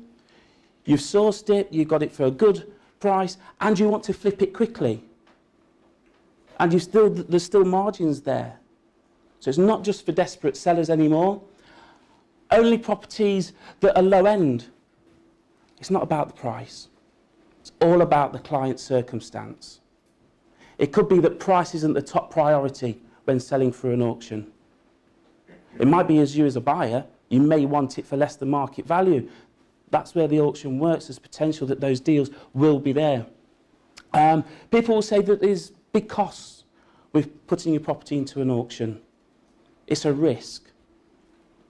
you've sourced it, you got it for a good price and you want to flip it quickly. And there's still margins there. So it's not just for desperate sellers anymore. Only properties that are low end. It's not about the price. It's all about the client's circumstance. It could be that price isn't the top priority when selling through an auction. It might be as you as a buyer, you may want it for less than market value. That's where the auction works. There's potential that those deals will be there. People will say that there's big costs with putting your property into an auction. It's a risk.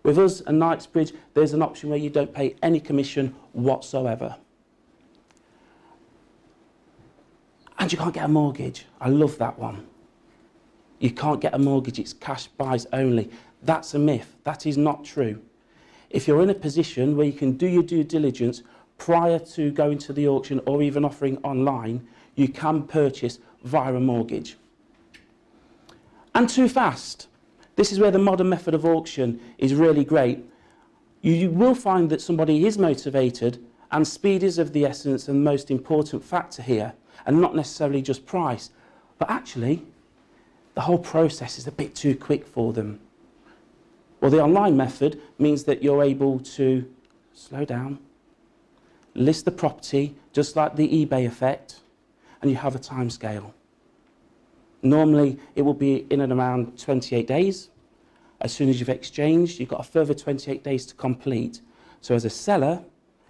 With us and Knightsbridge, there's an option where you don't pay any commission whatsoever. And you can't get a mortgage. I love that one. You can't get a mortgage, it's cash buys only. That's a myth. That is not true. If you're in a position where you can do your due diligence prior to going to the auction or even offering online, you can purchase via a mortgage. And too fast. This is where the modern method of auction is really great. You will find that somebody is motivated, and speed is of the essence and the most important factor here, and not necessarily just price. But actually, the whole process is a bit too quick for them. Well, the online method means that you're able to slow down, list the property, just like the eBay effect, and you have a time scale. Normally, it will be in and around 28 days. As soon as you've exchanged, you've got a further 28 days to complete. So as a seller,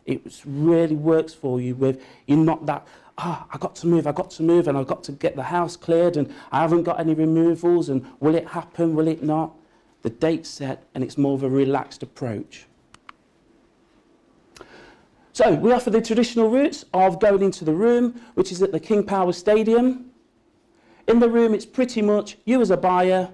it really works for you with, you're not that, I've got to move, and I've got to get the house cleared, and I haven't got any removals, and will it happen, will it not? The date's set, and it's more of a relaxed approach. So we offer the traditional routes of going into the room, which is at the King Power Stadium. In the room, it's pretty much you as a buyer.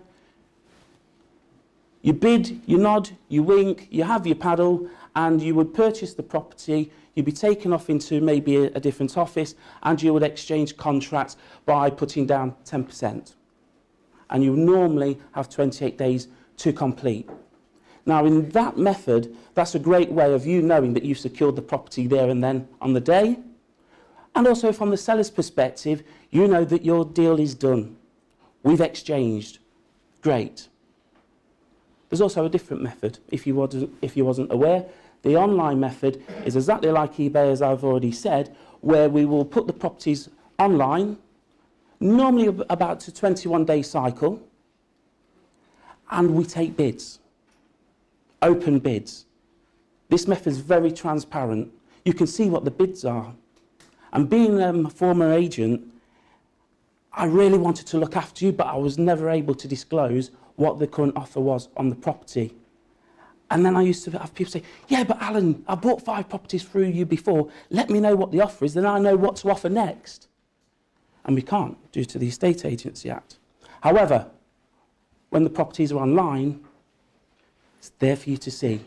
You bid, you nod, you wink, you have your paddle, and you would purchase the property. You'd be taken off into maybe a different office, and you would exchange contracts by putting down 10%. And you normally have 28 days to complete. Now, in that method, that's a great way of you knowing that you've secured the property there and then on the day. And also from the seller's perspective, you know that your deal is done. We've exchanged. Great. There's also a different method, if you wasn't aware. The online method is exactly like eBay, as I've already said, where we will put the properties online, normally about a 21-day cycle, and we take bids, open bids. This method is very transparent. You can see what the bids are. And being a former agent, I really wanted to look after you, but I was never able to disclose what the current offer was on the property. And then I used to have people say, yeah, but Alan, I bought 5 properties through you before. Let me know what the offer is, then I know what to offer next. And we can't, due to the Estate Agency Act. However, when the properties are online, it's there for you to see.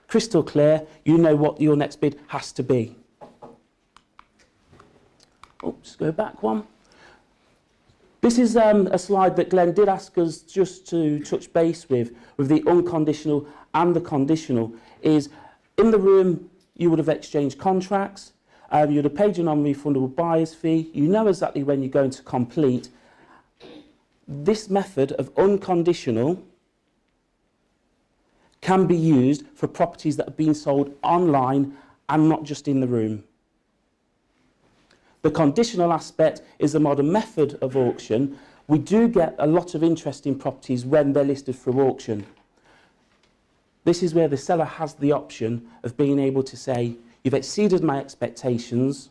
Crystal clear, you know what your next bid has to be. Oh, just go back one. This is a slide that Glen did ask us just to touch base with the unconditional and the conditional, is in the room you would have exchanged contracts, you would have paid your non-refundable buyer's fee, you know exactly when you're going to complete. This method of unconditional can be used for properties that are being sold online and not just in the room. The conditional aspect is the modern method of auction. We do get a lot of interest in properties when they're listed through auction. This is where the seller has the option of being able to say, you've exceeded my expectations,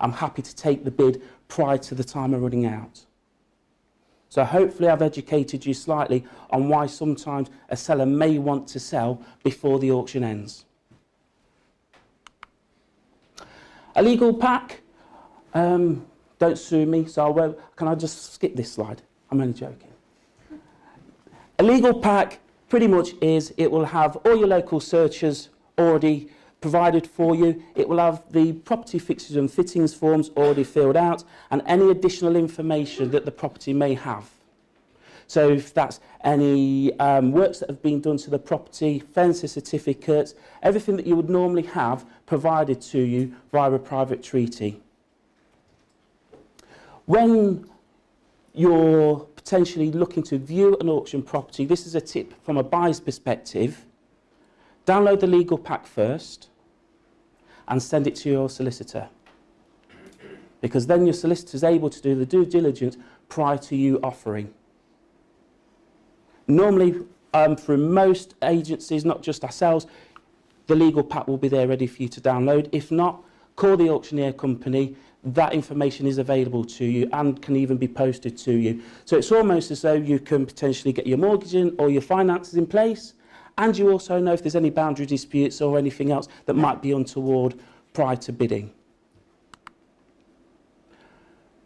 I'm happy to take the bid prior to the time of running out. So hopefully I've educated you slightly on why sometimes a seller may want to sell before the auction ends. A legal pack. Don't sue me, so can I just skip this slide? I'm only joking. A legal pack pretty much is, it will have all your local searches already provided for you. It will have the property fixtures and fittings forms already filled out, and any additional information that the property may have. So if that's any works that have been done to the property, fences, certificates, everything that you would normally have provided to you via a private treaty. When you're potentially looking to view an auction property, this is a tip from a buyer's perspective. Download the legal pack first and send it to your solicitor, because then your solicitor is able to do the due diligence prior to you offering. Normally, through most agencies, not just ourselves, the legal pack will be there ready for you to download. If not, call the auctioneer company. That information is available to you and can even be posted to you. So it's almost as though you can potentially get your mortgage in or your finances in place, and you also know if there's any boundary disputes or anything else that might be untoward prior to bidding.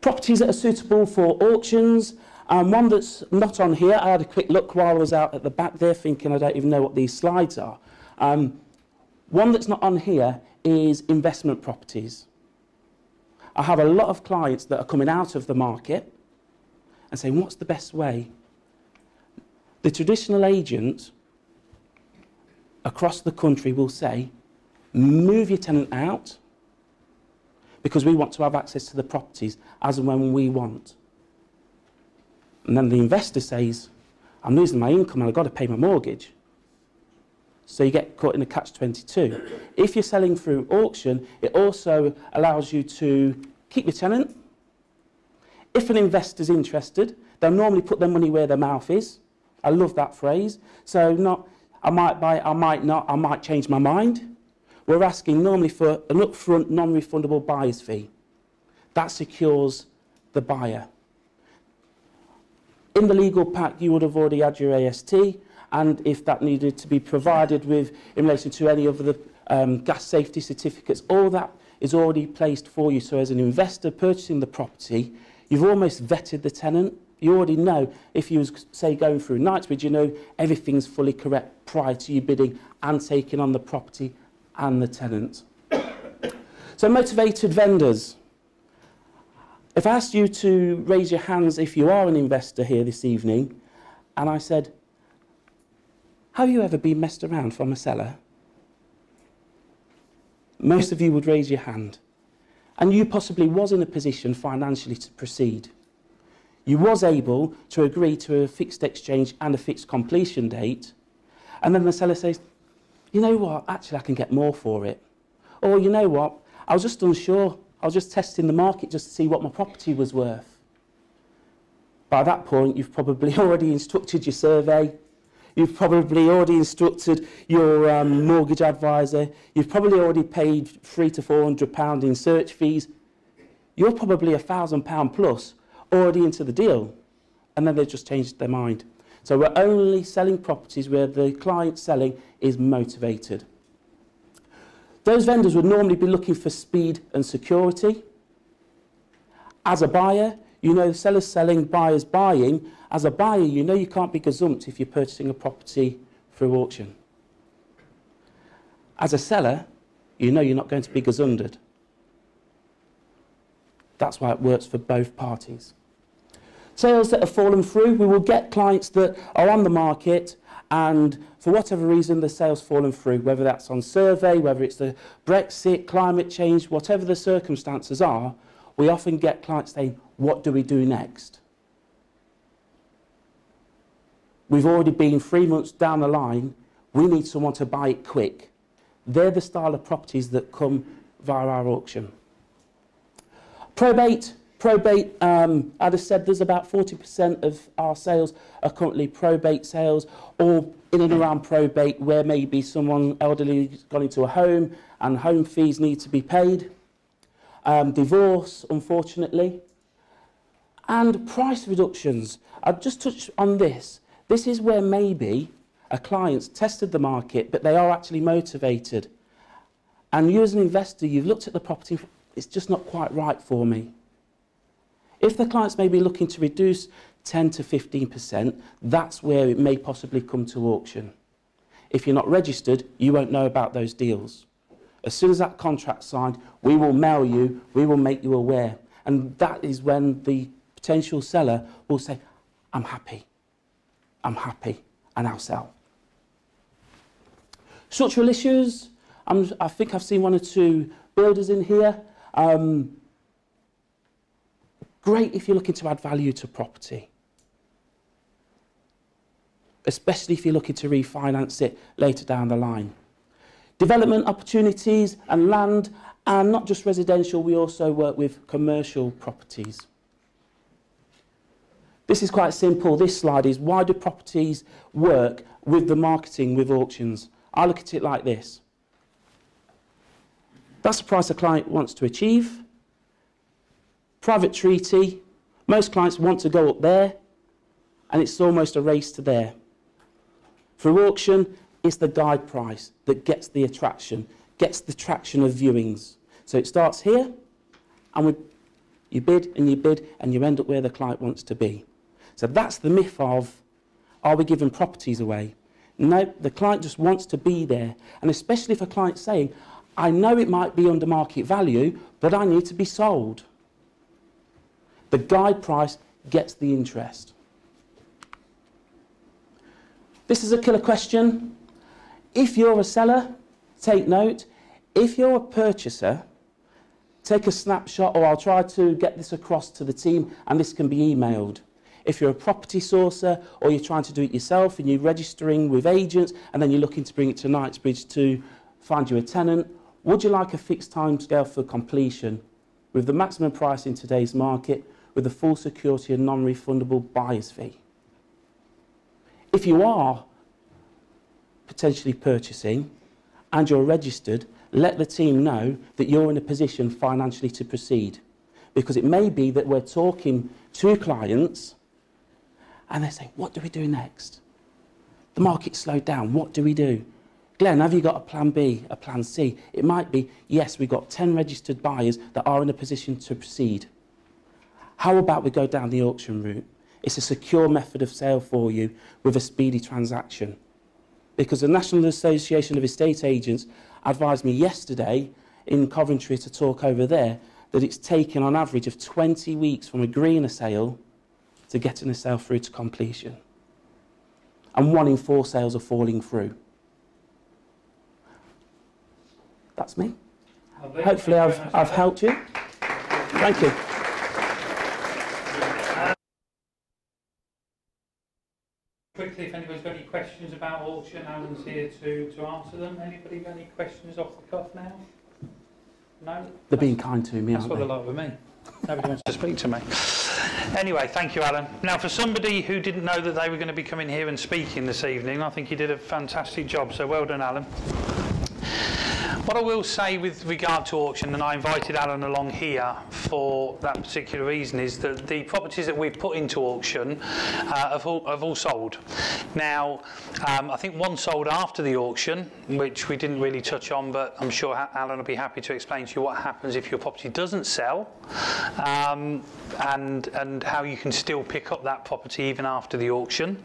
Properties that are suitable for auctions. One that's not on here, I had a quick look while I was out at the back there thinking I don't even know what these slides are. One that's not on here is investment properties. I have a lot of clients that are coming out of the market and saying, what's the best way? The traditional agent across the country will say, move your tenant out because we want to have access to the properties as and when we want. And then the investor says, I'm losing my income and I've got to pay my mortgage. So you get caught in a catch-22. If you're selling through auction, it also allows you to keep your tenant. If an investor's interested, they'll normally put their money where their mouth is. I love that phrase. So not, I might buy it, I might not, I might change my mind. We're asking normally for an upfront non-refundable buyer's fee. That secures the buyer. In the legal pack, you would have already had your AST, and if that needed to be provided with in relation to any of the gas safety certificates, all that is already placed for you. So as an investor purchasing the property, you've almost vetted the tenant. You already know, if you was, say, going through Knightsbridge, you know everything's fully correct prior to you bidding and taking on the property and the tenant. So motivated vendors. If I asked you to raise your hands if you are an investor here this evening, and I said, have you ever been messed around from a seller? Most of you would raise your hand. And you possibly was in a position financially to proceed. You was able to agree to a fixed exchange and a fixed completion date, and then the seller says, you know what, actually I can get more for it. Or you know what, I was just unsure. I was just testing the market just to see what my property was worth. By that point, you've probably already instructed your survey. You've probably already instructed your mortgage advisor. You've probably already paid £300 to £400 in search fees. You're probably £1,000 plus already into the deal. And then they've just changed their mind. So we're only selling properties where the client selling is motivated. Those vendors would normally be looking for speed and security. As a buyer, you know the seller's selling, buyer's buying. As a buyer, you know you can't be gazumped if you're purchasing a property through auction. As a seller, you know you're not going to be gazundered. That's why it works for both parties. Sales that have fallen through, we will get clients that are on the market and for whatever reason the sale's fallen through, whether that's on survey, whether it's the Brexit, climate change, whatever the circumstances are, we often get clients saying, what do we do next? We've already been 3 months down the line, we need someone to buy it quick. They're the style of properties that come via our auction. Probate, I'd have said there's about 40% of our sales are currently probate sales, or in and around probate where maybe someone elderly has gone into a home and home fees need to be paid. Divorce, unfortunately. And price reductions. I'll just touch on this. This is where maybe a client's tested the market, but they are actually motivated. And you as an investor, you've looked at the property, it's just not quite right for me. If the client's maybe looking to reduce 10 to 15%, that's where it may possibly come to auction. If you're not registered, you won't know about those deals. As soon as that contract's signed, we will mail you, we will make you aware. And that is when the potential seller will say, I'm happy. I'm happy and I'll sell. Structural issues, I think I've seen 1 or 2 builders in here. Great if you're looking to add value to property, especially if you're looking to refinance it later down the line. Development opportunities and land, and not just residential, we also work with commercial properties. This is quite simple. This slide is, why do properties work with the marketing with auctions? I look at it like this. That's the price a client wants to achieve. Private treaty, most clients want to go up there, and it's almost a race to there. Through auction, it's the guide price that gets the attraction, gets the traction of viewings. So it starts here, and you bid, and you end up where the client wants to be. So that's the myth of, are we giving properties away? No, the client just wants to be there. And especially if a client's saying, I know it might be under market value, but I need to be sold. The guide price gets the interest. This is a killer question. If you're a seller, take note. If you're a purchaser, take a snapshot, or I'll try to get this across to the team, and this can be emailed. If you're a property sourcer, or you're trying to do it yourself and you're registering with agents and then you're looking to bring it to Knightsbridge to find you a tenant, would you like a fixed timescale for completion with the maximum price in today's market with the full security and non-refundable buyer's fee? If you are potentially purchasing and you're registered, let the team know that you're in a position financially to proceed. Because it may be that we're talking to clients and they're saying, what do we do next? The market's slowed down, what do we do? Glen, have you got a plan B, a plan C? It might be, yes, we've got 10 registered buyers that are in a position to proceed. How about we go down the auction route? It's a secure method of sale for you with a speedy transaction. Because the National Association of Estate Agents advised me yesterday in Coventry to talk over there that it's taken on average of 20 weeks from agreeing a sale to getting a sale through to completion. And 1 in 4 sales are falling through. That's me. Hopefully I've helped you. Thank you. Quickly, if anybody's got any questions about auction, Allan's here to answer them. Anybody got any questions off the cuff now? No? They're being kind to me, That's what they're like with me. Nobody wants to speak to me. Anyway, thank you, Allan. Now, for somebody who didn't know that they were going to be coming here and speaking this evening, I think you did a fantastic job, so well done, Allan. What I will say with regard to auction, and I invited Allan along here for that particular reason, is that the properties that we've put into auction have all sold. Now, I think 1 sold after the auction, which we didn't really touch on, but I'm sure Allan will be happy to explain to you what happens if your property doesn't sell, and how you can still pick up that property even after the auction.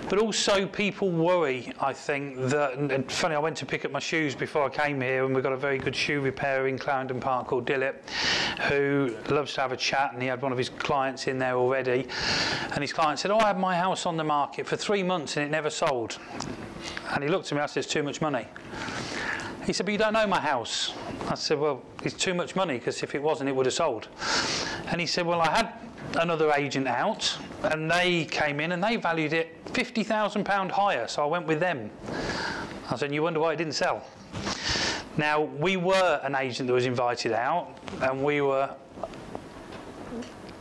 But also people worry, I think, that, and funny, I went to pick up my shoes before I came here, and we've got a very good shoe repairer in Clarendon Park called Dilip, who loves to have a chat, and he had one of his clients in there already, and his client said, oh, I had my house on the market for 3 months and it never sold. And he looked at me, I said, it's too much money. He said, but you don't know my house. I said, well, it's too much money, because if it wasn't, it would have sold. And he said, well, I had another agent out, and they came in and they valued it £50,000 higher, so I went with them. I said, you wonder why it didn't sell? Now, we were an agent that was invited out, and we were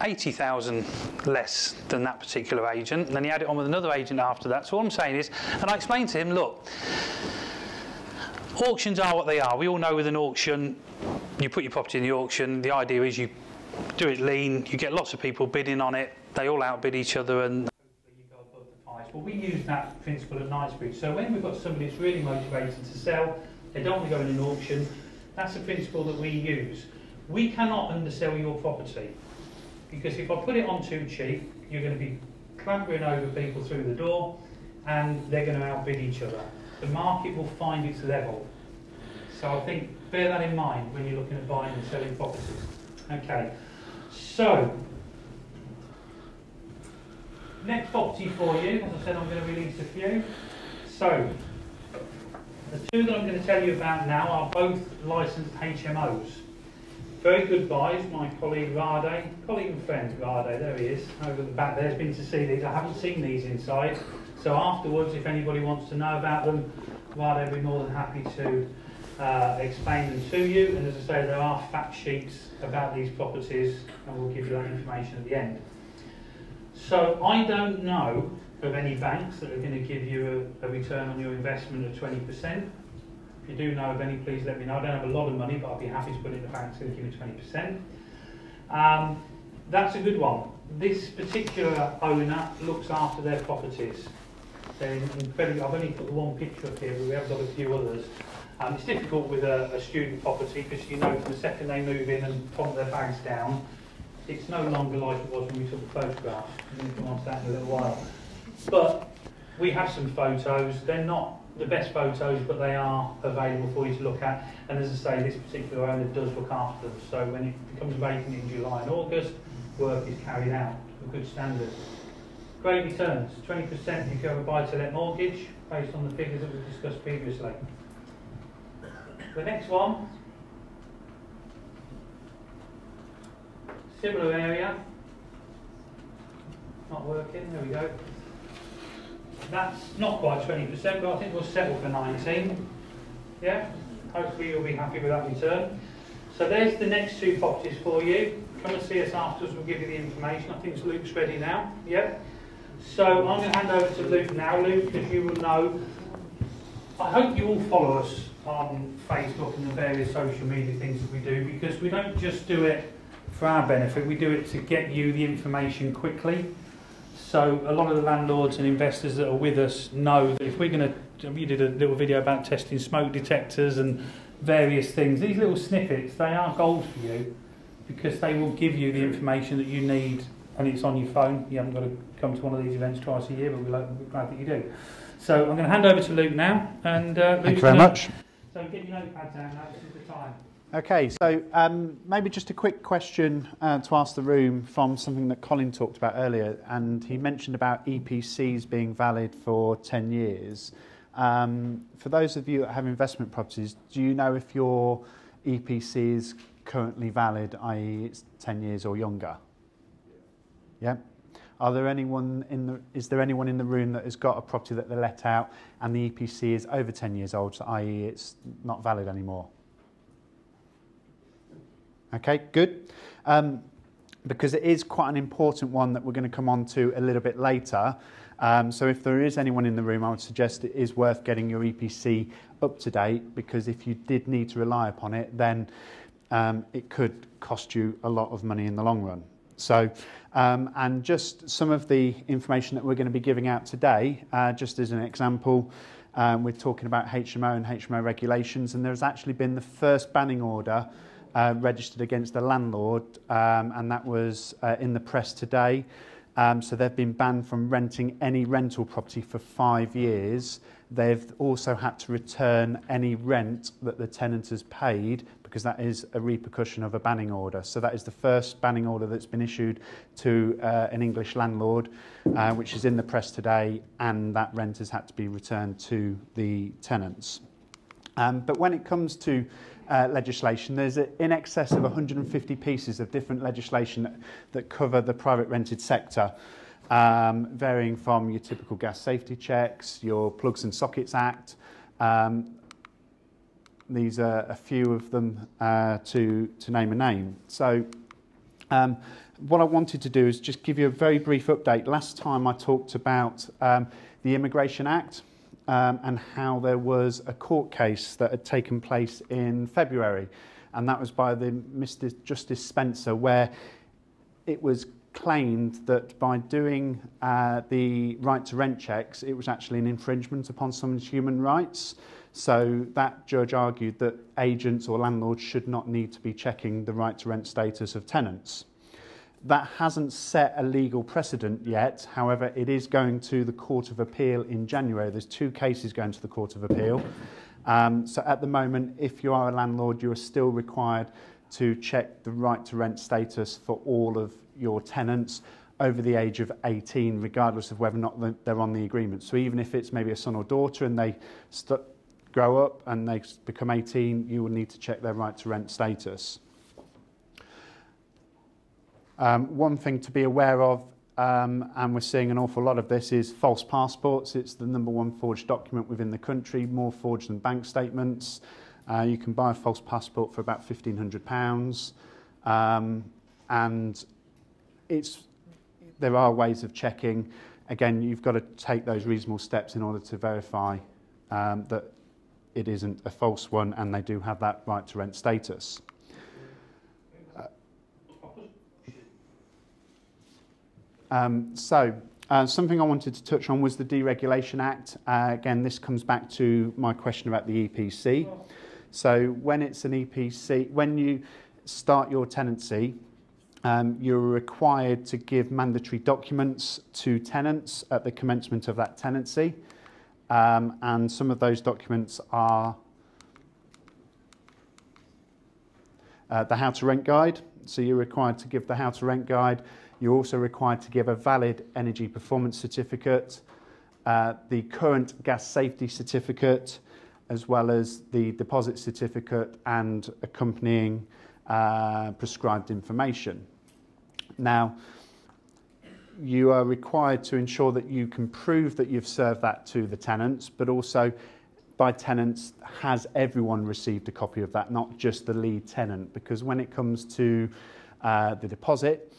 80,000 less than that particular agent, and then he had it on with another agent after that. So what I'm saying is, and I explained to him, look, auctions are what they are. We all know with an auction, you put your property in the auction, the idea is you do it lean, you get lots of people bidding on it, they all outbid each other, and hopefully you go above the price. Well, we use that principle at Knightsbridge. So when we've got somebody who's really motivated to sell, they don't want to go in an auction, that's the principle that we use. We cannot undersell your property, because if I put it on too cheap, you're going to be clambering over people through the door, and they're going to outbid each other. The market will find its level. So I think bear that in mind when you're looking at buying and selling properties. Okay, so Next property for you, as I said, I'm going to release a few. So, the two that I'm going to tell you about now are both licensed HMOs. Very good buys. My colleague and friend Rade, there he is, over the back there, has been to see these. I haven't seen these inside. So afterwards, if anybody wants to know about them, Rade will be more than happy to explain them to you. And as I say, there are fact sheets about these properties, and we'll give you that information at the end. So I don't know of any banks that are going to give you a return on your investment of 20%. If you do know of any, please let me know. I don't have a lot of money, but I'll be happy to put it in the bank that's going to give me 20%. That's a good one. This particular owner looks after their properties. They're incredibly, I've only put one picture up here, but we have got a few others. It's difficult with a student property because you know from the second they move in and plonk their bags down, it's no longer like it was when we took the photographs. We're going to come on to that in a little while. But we have some photos. They're not the best photos, but they are available for you to look at. And as I say, this particular owner does look after them. So when it becomes vacant in July and August, work is carried out to a good standard. Great returns, 20% if you have a buy-to-let mortgage, based on the figures that we've discussed previously. The next one, similar area, not working, there we go. That's not quite 20%, but I think we'll settle for 19. Yeah, hopefully you'll be happy with that return. So there's the next two properties for you. Come and see us afterwards, we'll give you the information. I think Luke's ready now, yeah? So I'm going to hand over to Luke now. Luke, as you will know, I hope you all follow us on Facebook and the various social media things that we do, because we don't just do it for our benefit, we do it to get you the information quickly. So a lot of the landlords and investors that are with us know that if we're going to, we did a little video about testing smoke detectors and various things, these little snippets, they are gold for you because they will give you the information that you need, and it's on your phone. You haven't got to come to one of these events twice a year, but we're glad that you do. So I'm going to hand over to Luke now. And thank you very much. So get your notepads out now, this is the time. Okay, so maybe just a quick question to ask the room from something that Colin talked about earlier, and he mentioned about EPCs being valid for 10 years. For those of you that have investment properties, do you know if your EPC is currently valid, i.e. it's 10 years or younger? Yeah? Is there anyone in the room that has got a property that they let out and the EPC is over 10 years old, so i.e. it's not valid anymore? Okay, good. Because it is quite an important one that we're going to come on to a little bit later. So if there is anyone in the room, I would suggest it is worth getting your EPC up to date, because if you did need to rely upon it, then it could cost you a lot of money in the long run. So, and just some of the information that we're going to be giving out today, just as an example, we're talking about HMO and HMO regulations, and there's actually been the first banning order registered against a landlord, and that was in the press today. So they've been banned from renting any rental property for 5 years. They've also had to return any rent that the tenant has paid, because that is a repercussion of a banning order. So that is the first banning order that's been issued to an English landlord, which is in the press today, and that rent has had to be returned to the tenants. But when it comes to legislation, there's in excess of 150 pieces of different legislation that cover the private rented sector, varying from your typical gas safety checks, your Plugs and Sockets Act. These are a few of them to name a name. So what I wanted to do is just give you a very brief update. Last time I talked about the Immigration Act, and how there was a court case that had taken place in February, and that was by the Mr. Justice Spencer, where it was claimed that by doing the right to rent checks, it was actually an infringement upon someone's human rights. So that judge argued that agents or landlords should not need to be checking the right to rent status of tenants. That hasn't set a legal precedent yet. However, it is going to the Court of Appeal in January. There's 2 cases going to the Court of Appeal. So at the moment, if you are a landlord, you are still required to check the right to rent status for all of your tenants. over the age of 18, regardless of whether or not they're on the agreement. So even if it's maybe a son or daughter and they grow up and they become 18, you will need to check their right to rent status. One thing to be aware of, and we're seeing an awful lot of this, is false passports. It's the #1 forged document within the country, more forged than bank statements. You can buy a false passport for about £1,500, and there are ways of checking. Again, you've got to take those reasonable steps in order to verify that it isn't a false one and they do have that right to rent status. Something I wanted to touch on was the Deregulation Act. Again, this comes back to my question about the EPC. So when it's an EPC, when you start your tenancy, you're required to give mandatory documents to tenants at the commencement of that tenancy. And some of those documents are the How to Rent Guide. So you're required to give the How to Rent Guide. You're also required to give a valid energy performance certificate, the current gas safety certificate, as well as the deposit certificate and accompanying prescribed information. Now, you are required to ensure that you can prove that you've served that to the tenants, but also by tenants, has everyone received a copy of that, not just the lead tenant? Because when it comes to the deposit,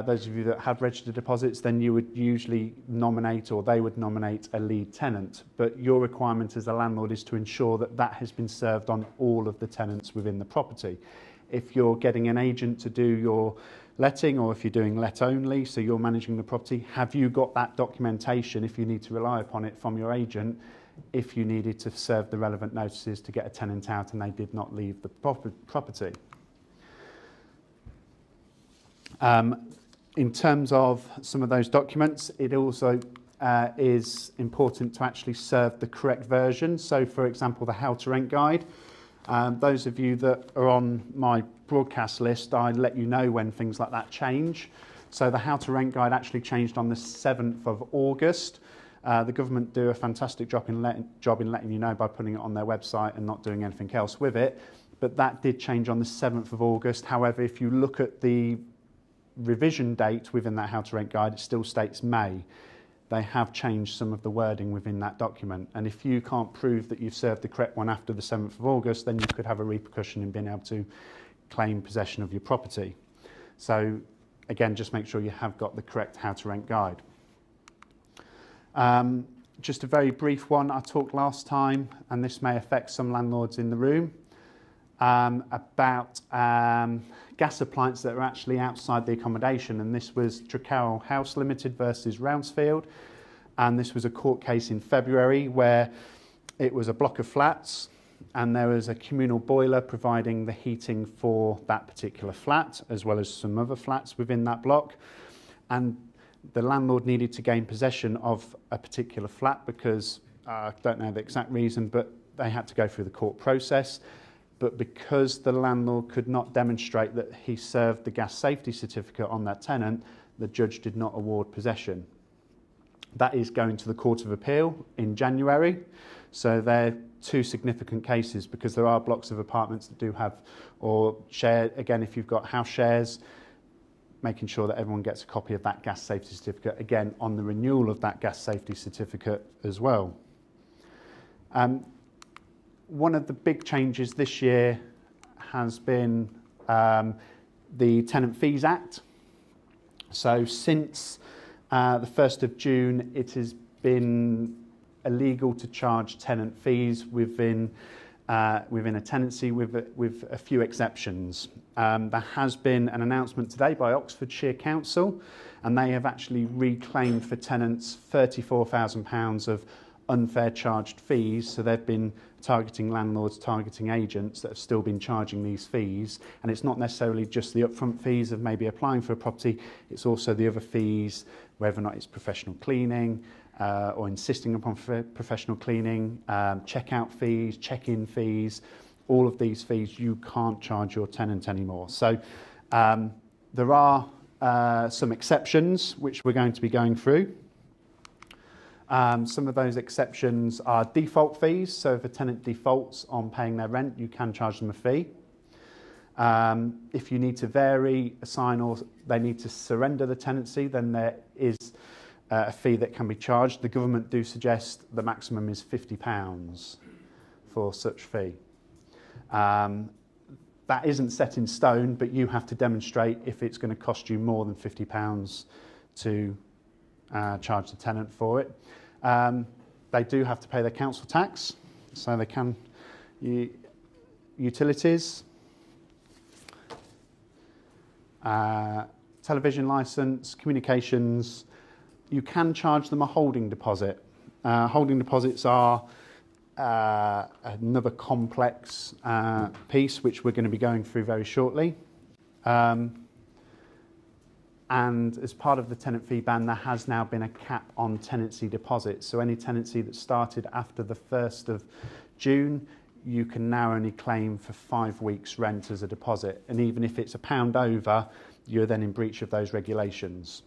those of you that have registered deposits, then you would usually nominate, or they would nominate, a lead tenant. But your requirement as a landlord is to ensure that that has been served on all of the tenants within the property. If you're getting an agent to do your letting, or if you're doing let only, so you're managing the property, have you got that documentation, if you need to rely upon it, from your agent, if you needed to serve the relevant notices to get a tenant out and they did not leave the property? In terms of some of those documents, it also is important to actually serve the correct version. So, for example, the How to Rent Guide. Those of you that are on my broadcast list, I let you know when things like that change. So the How to Rent Guide actually changed on the 7th of August. The government do a fantastic job in letting you know by putting it on their website and not doing anything else with it. But that did change on the 7th of August. However, if you look at the revision date within that How to Rent Guide, it still states May. They have changed some of the wording within that document. And if you can't prove that you've served the correct one after the 7th of August, then you could have a repercussion in being able to claim possession of your property. So again, just make sure you have got the correct How to Rent Guide. Just a very brief one. I talked last time, and this may affect some landlords in the room, about gas appliances that are actually outside the accommodation, and this was Trecarroll House Limited versus Rounsfield, and this was a court case in February where it was a block of flats and there was a communal boiler providing the heating for that particular flat as well as some other flats within that block, and the landlord needed to gain possession of a particular flat because I don't know the exact reason, but they had to go through the court process. But because the landlord could not demonstrate that he served the gas safety certificate on that tenant, the judge did not award possession. That is going to the Court of Appeal in January. So they're two significant cases because there are blocks of apartments that do have, or share, again, if you've got house shares, making sure that everyone gets a copy of that gas safety certificate, again, on the renewal of that gas safety certificate as well. One of the big changes this year has been the Tenant Fees Act. So since the 1st of June, it has been illegal to charge tenant fees within a tenancy with a few exceptions. There has been an announcement today by Oxfordshire Council, and they have actually reclaimed for tenants £34,000 of unfair charged fees. So they've been targeting landlords, targeting agents that have still been charging these fees. And it's not necessarily just the upfront fees of maybe applying for a property, it's also the other fees, whether or not it's professional cleaning or insisting upon professional cleaning, checkout fees, check-in fees. All of these fees you can't charge your tenant anymore. So there are some exceptions, which we're going to be going through. Some of those exceptions are default fees. So if a tenant defaults on paying their rent, you can charge them a fee. If you need to vary, assign, or they need to surrender the tenancy, then there is a fee that can be charged. The government do suggest the maximum is £50 for such fee. That isn't set in stone, but you have to demonstrate if it's going to cost you more than £50 to charge the tenant for it. They do have to pay their council tax, so they can utilities, television licence, communications. You can charge them a holding deposit. Holding deposits are another complex piece which we're going to be going through very shortly. And as part of the tenant fee ban, there has now been a cap on tenancy deposits. So any tenancy that started after the 1st of June, you can now only claim for 5 weeks' rent as a deposit. And even if it's £1 over, you're then in breach of those regulations.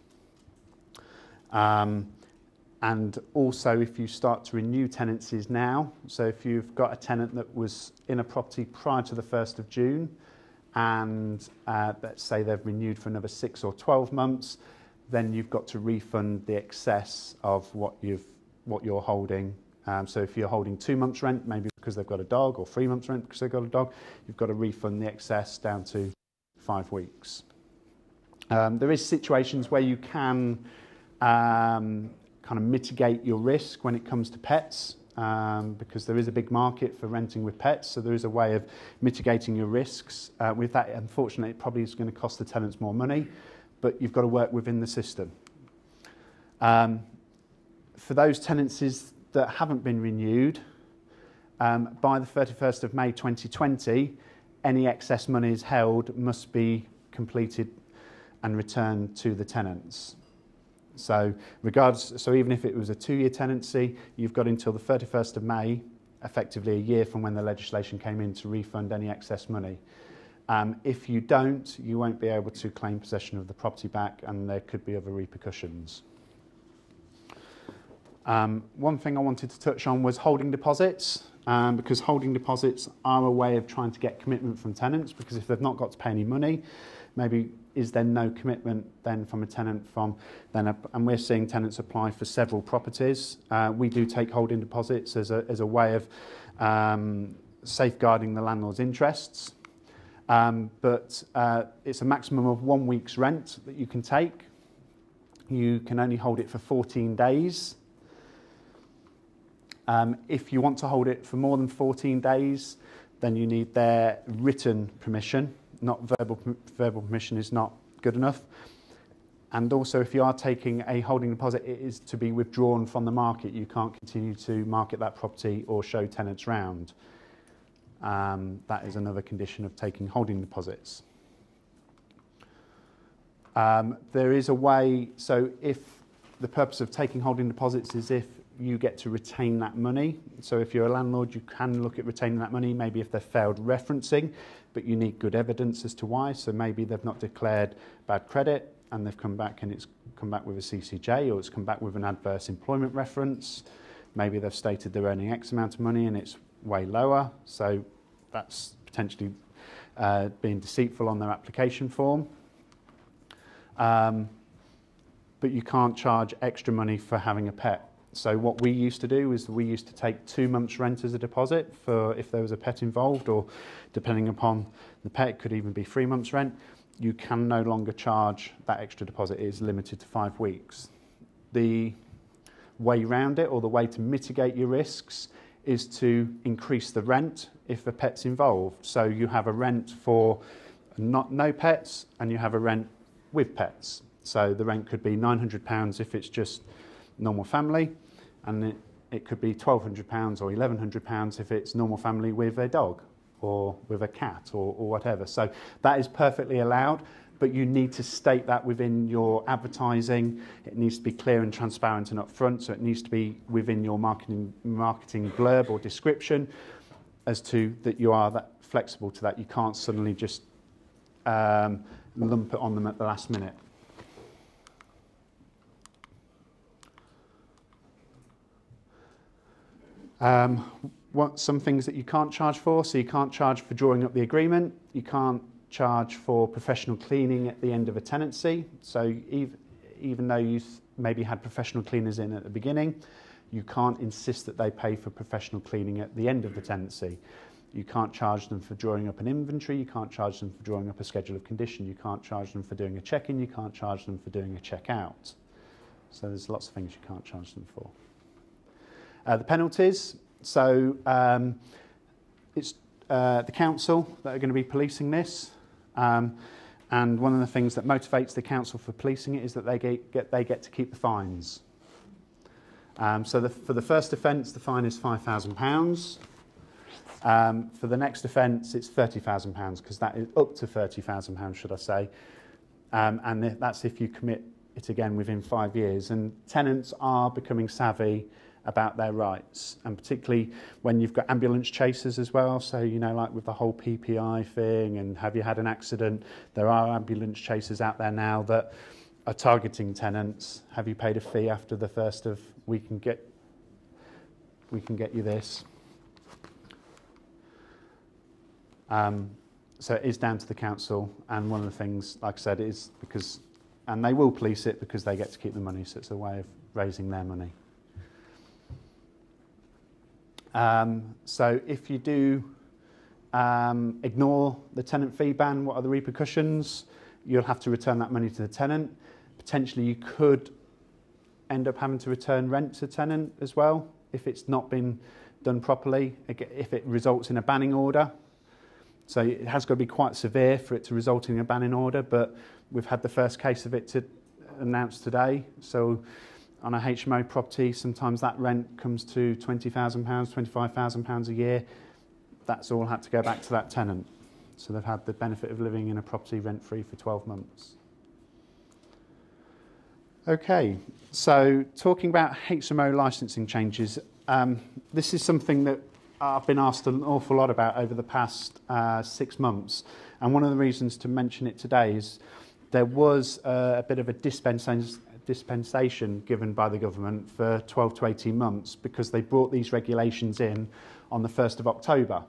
And also if you start to renew tenancies now, so if you've got a tenant that was in a property prior to the 1st of June, and let's say they've renewed for another 6 or 12 months, then you've got to refund the excess of what you're holding. So if you're holding 2 months' rent, maybe because they've got a dog, or 3 months' rent because they've got a dog, you've got to refund the excess down to 5 weeks. There is situations where you can kind of mitigate your risk when it comes to pets, because there is a big market for renting with pets, so there is a way of mitigating your risks. With that, unfortunately, it probably is going to cost the tenants more money, but you've got to work within the system. For those tenancies that haven't been renewed, by the 31st of May 2020, any excess monies held must be completed and returned to the tenants. So even if it was a 2-year tenancy, you've got until the 31st of May, effectively a year from when the legislation came in, to refund any excess money. If you don't, you won't be able to claim possession of the property back, and there could be other repercussions. One thing I wanted to touch on was holding deposits, because holding deposits are a way of trying to get commitment from tenants, because if they've not got to pay any money, maybe is there no commitment then from a tenant and we're seeing tenants apply for several properties. We do take holding deposits as a way of safeguarding the landlord's interests, but it's a maximum of 1 week's rent that you can take. You can only hold it for 14 days. If you want to hold it for more than 14 days, then you need their written permission. Not verbal permission is not good enough. And also, if you are taking a holding deposit, it is to be withdrawn from the market. You can't continue to market that property or show tenants round. That is another condition of taking holding deposits. There is a way, so if the purpose of taking holding deposits is if you get to retain that money. So if you're a landlord, you can look at retaining that money, maybe if they've failed referencing, but you need good evidence as to why. So maybe they've not declared bad credit and they've come back and it's come back with a CCJ, or it's come back with an adverse employment reference. Maybe they've stated they're earning X amount of money and it's way lower. So that's potentially being deceitful on their application form. But you can't charge extra money for having a pet. So what we used to do is we used to take 2 months' rent as a deposit for if there was a pet involved, or depending upon the pet, it could even be 3 months' rent. You can no longer charge that extra deposit. It is limited to 5 weeks. The way around it, or the way to mitigate your risks, is to increase the rent if the pet's involved. So you have a rent for no pets and you have a rent with pets. So the rent could be £900 if it's just normal family, and it could be £1,200 or £1,100 if it's normal family with a dog or with a cat or whatever. So that is perfectly allowed, but you need to state that within your advertising. It needs to be clear and transparent and upfront, so it needs to be within your marketing blurb or description as to that you are that flexible to that. You can't suddenly just lump it on them at the last minute. Some things that you can't charge for, so you can't charge for drawing up the agreement, you can't charge for professional cleaning at the end of a tenancy. So even though you maybe had professional cleaners in at the beginning, you can't insist that they pay for professional cleaning at the end of the tenancy. You can't charge them for drawing up an inventory, you can't charge them for drawing up a schedule of condition, you can't charge them for doing a check-in, you can't charge them for doing a check-out. So there's lots of things you can't charge them for. The penalties, so it's the council that are going to be policing this, and one of the things that motivates the council for policing it is that they get to keep the fines. So for the first offence, the fine is £5,000. For the next offence, it's £30,000, because that is up to £30,000, should I say. And that's if you commit it again within 5 years. And tenants are becoming savvy about their rights, and particularly when you've got ambulance chasers as well. So, you know, like with the whole PPI thing and have you had an accident, there are ambulance chasers out there now that are targeting tenants. Have you paid a fee after the first of, we can get you this. So it is down to the council, and one of the things, like I said, is because, and they will police it because they get to keep the money, so it's a way of raising their money. So if you do ignore the tenant fee ban, what are the repercussions? You'll have to return that money to the tenant. Potentially you could end up having to return rent to tenant as well if it's not been done properly, if it results in a banning order. So it has got to be quite severe for it to result in a banning order, but we've had the first case of it announced today. So on a HMO property, sometimes that rent comes to £20,000, £25,000 a year. That's all had to go back to that tenant. So they've had the benefit of living in a property rent-free for 12 months. Okay, so talking about HMO licensing changes, this is something that I've been asked an awful lot about over the past 6 months. And one of the reasons to mention it today is there was a bit of a dispensation given by the government for 12 to 18 months because they brought these regulations in on the 1st of October.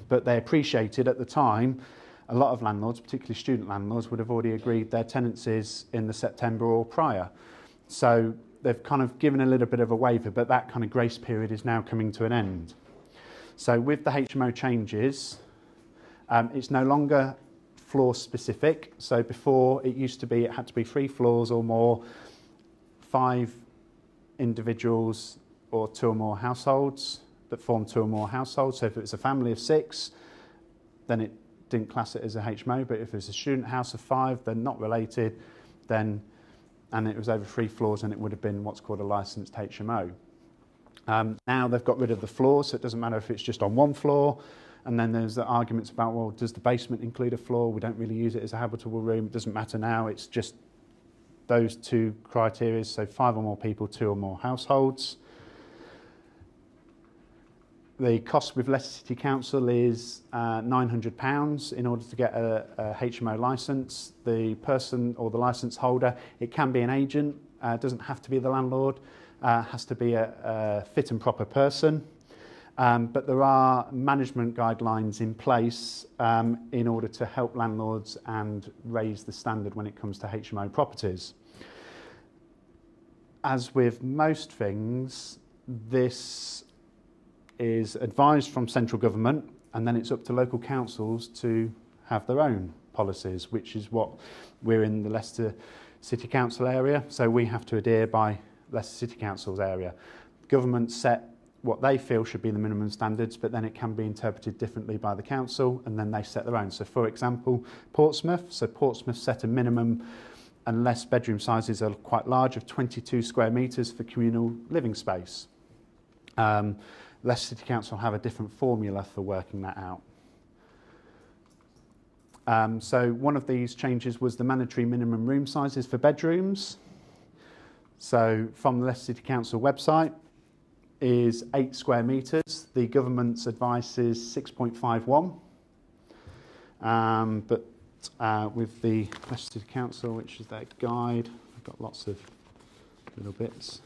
But they appreciated at the time, a lot of landlords, particularly student landlords, would have already agreed their tenancies in the September or prior. So they've kind of given a little bit of a waiver, but that kind of grace period is now coming to an end. So with the HMO changes, it's no longer floor specific. So before it used to be, it had to be 3 floors or more, 5 individuals or 2 or more households that form 2 or more households. So if it was a family of 6, then it didn't class it as a HMO. But if it was a student house of 5, they're not related, then, and it was over 3 floors, and it would have been what's called a licensed HMO. Now they've got rid of the floors, so it doesn't matter if it's just on 1 floor. And then there's the arguments about, well, does the basement include a floor? We don't really use it as a habitable room. It doesn't matter now. It's just those 2 criteria. So 5 or more people, 2 or more households. The cost with Leicester City Council is £900 in order to get a HMO licence. The person or the licence holder, it can be an agent. It doesn't have to be the landlord. Has to be a fit and proper person. But there are management guidelines in place in order to help landlords and raise the standard when it comes to HMO properties. As with most things, this is advised from central government, and then it's up to local councils to have their own policies, which is what we're in the Leicester City Council area, so we have to adhere by Leicester City Council's area. Government set what they feel should be the minimum standards, but then it can be interpreted differently by the council, and then they set their own. So for example, Portsmouth set a minimum, unless bedroom sizes are quite large, of 22 square metres for communal living space. Leicester City Council have a different formula for working that out. So one of these changes was the mandatory minimum room sizes for bedrooms. So from the Leicester City Council website is 8 square metres. The government's advice is 6.51. But with the Leicester City Council, which is their guide, I've got lots of little bits.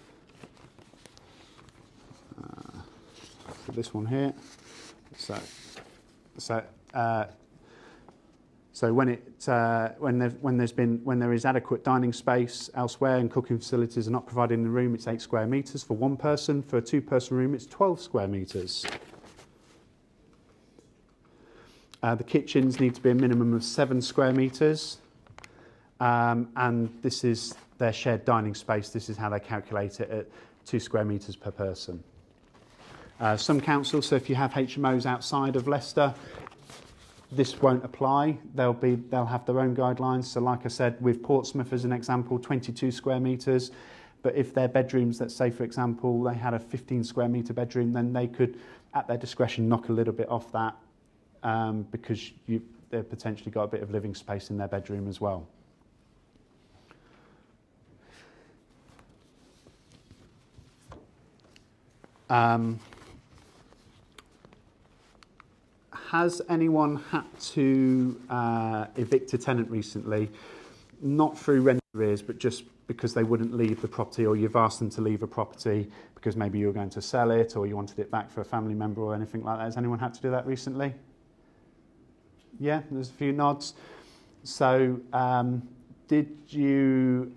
look at this one here. So when there is adequate dining space elsewhere and cooking facilities are not provided in the room, it's 8 square metres for one person. For a 2-person room, it's 12 square metres. The kitchens need to be a minimum of 7 square metres, and this is their shared dining space. This is how they calculate it at 2 square metres per person. Some councils, so if you have HMOs outside of Leicester, this won't apply. They'll have their own guidelines. So like I said, with Portsmouth as an example, 22 square metres. But if their bedrooms, let's say for example, they had a 15 square metre bedroom, then they could, at their discretion, knock a little bit off that because they've potentially got a bit of living space in their bedroom as well. Has anyone had to evict a tenant recently, not through rent arrears, but just because they wouldn't leave the property, or you've asked them to leave a property because maybe you were going to sell it or you wanted it back for a family member or anything like that? Has anyone had to do that recently? Yeah, there's a few nods. So did you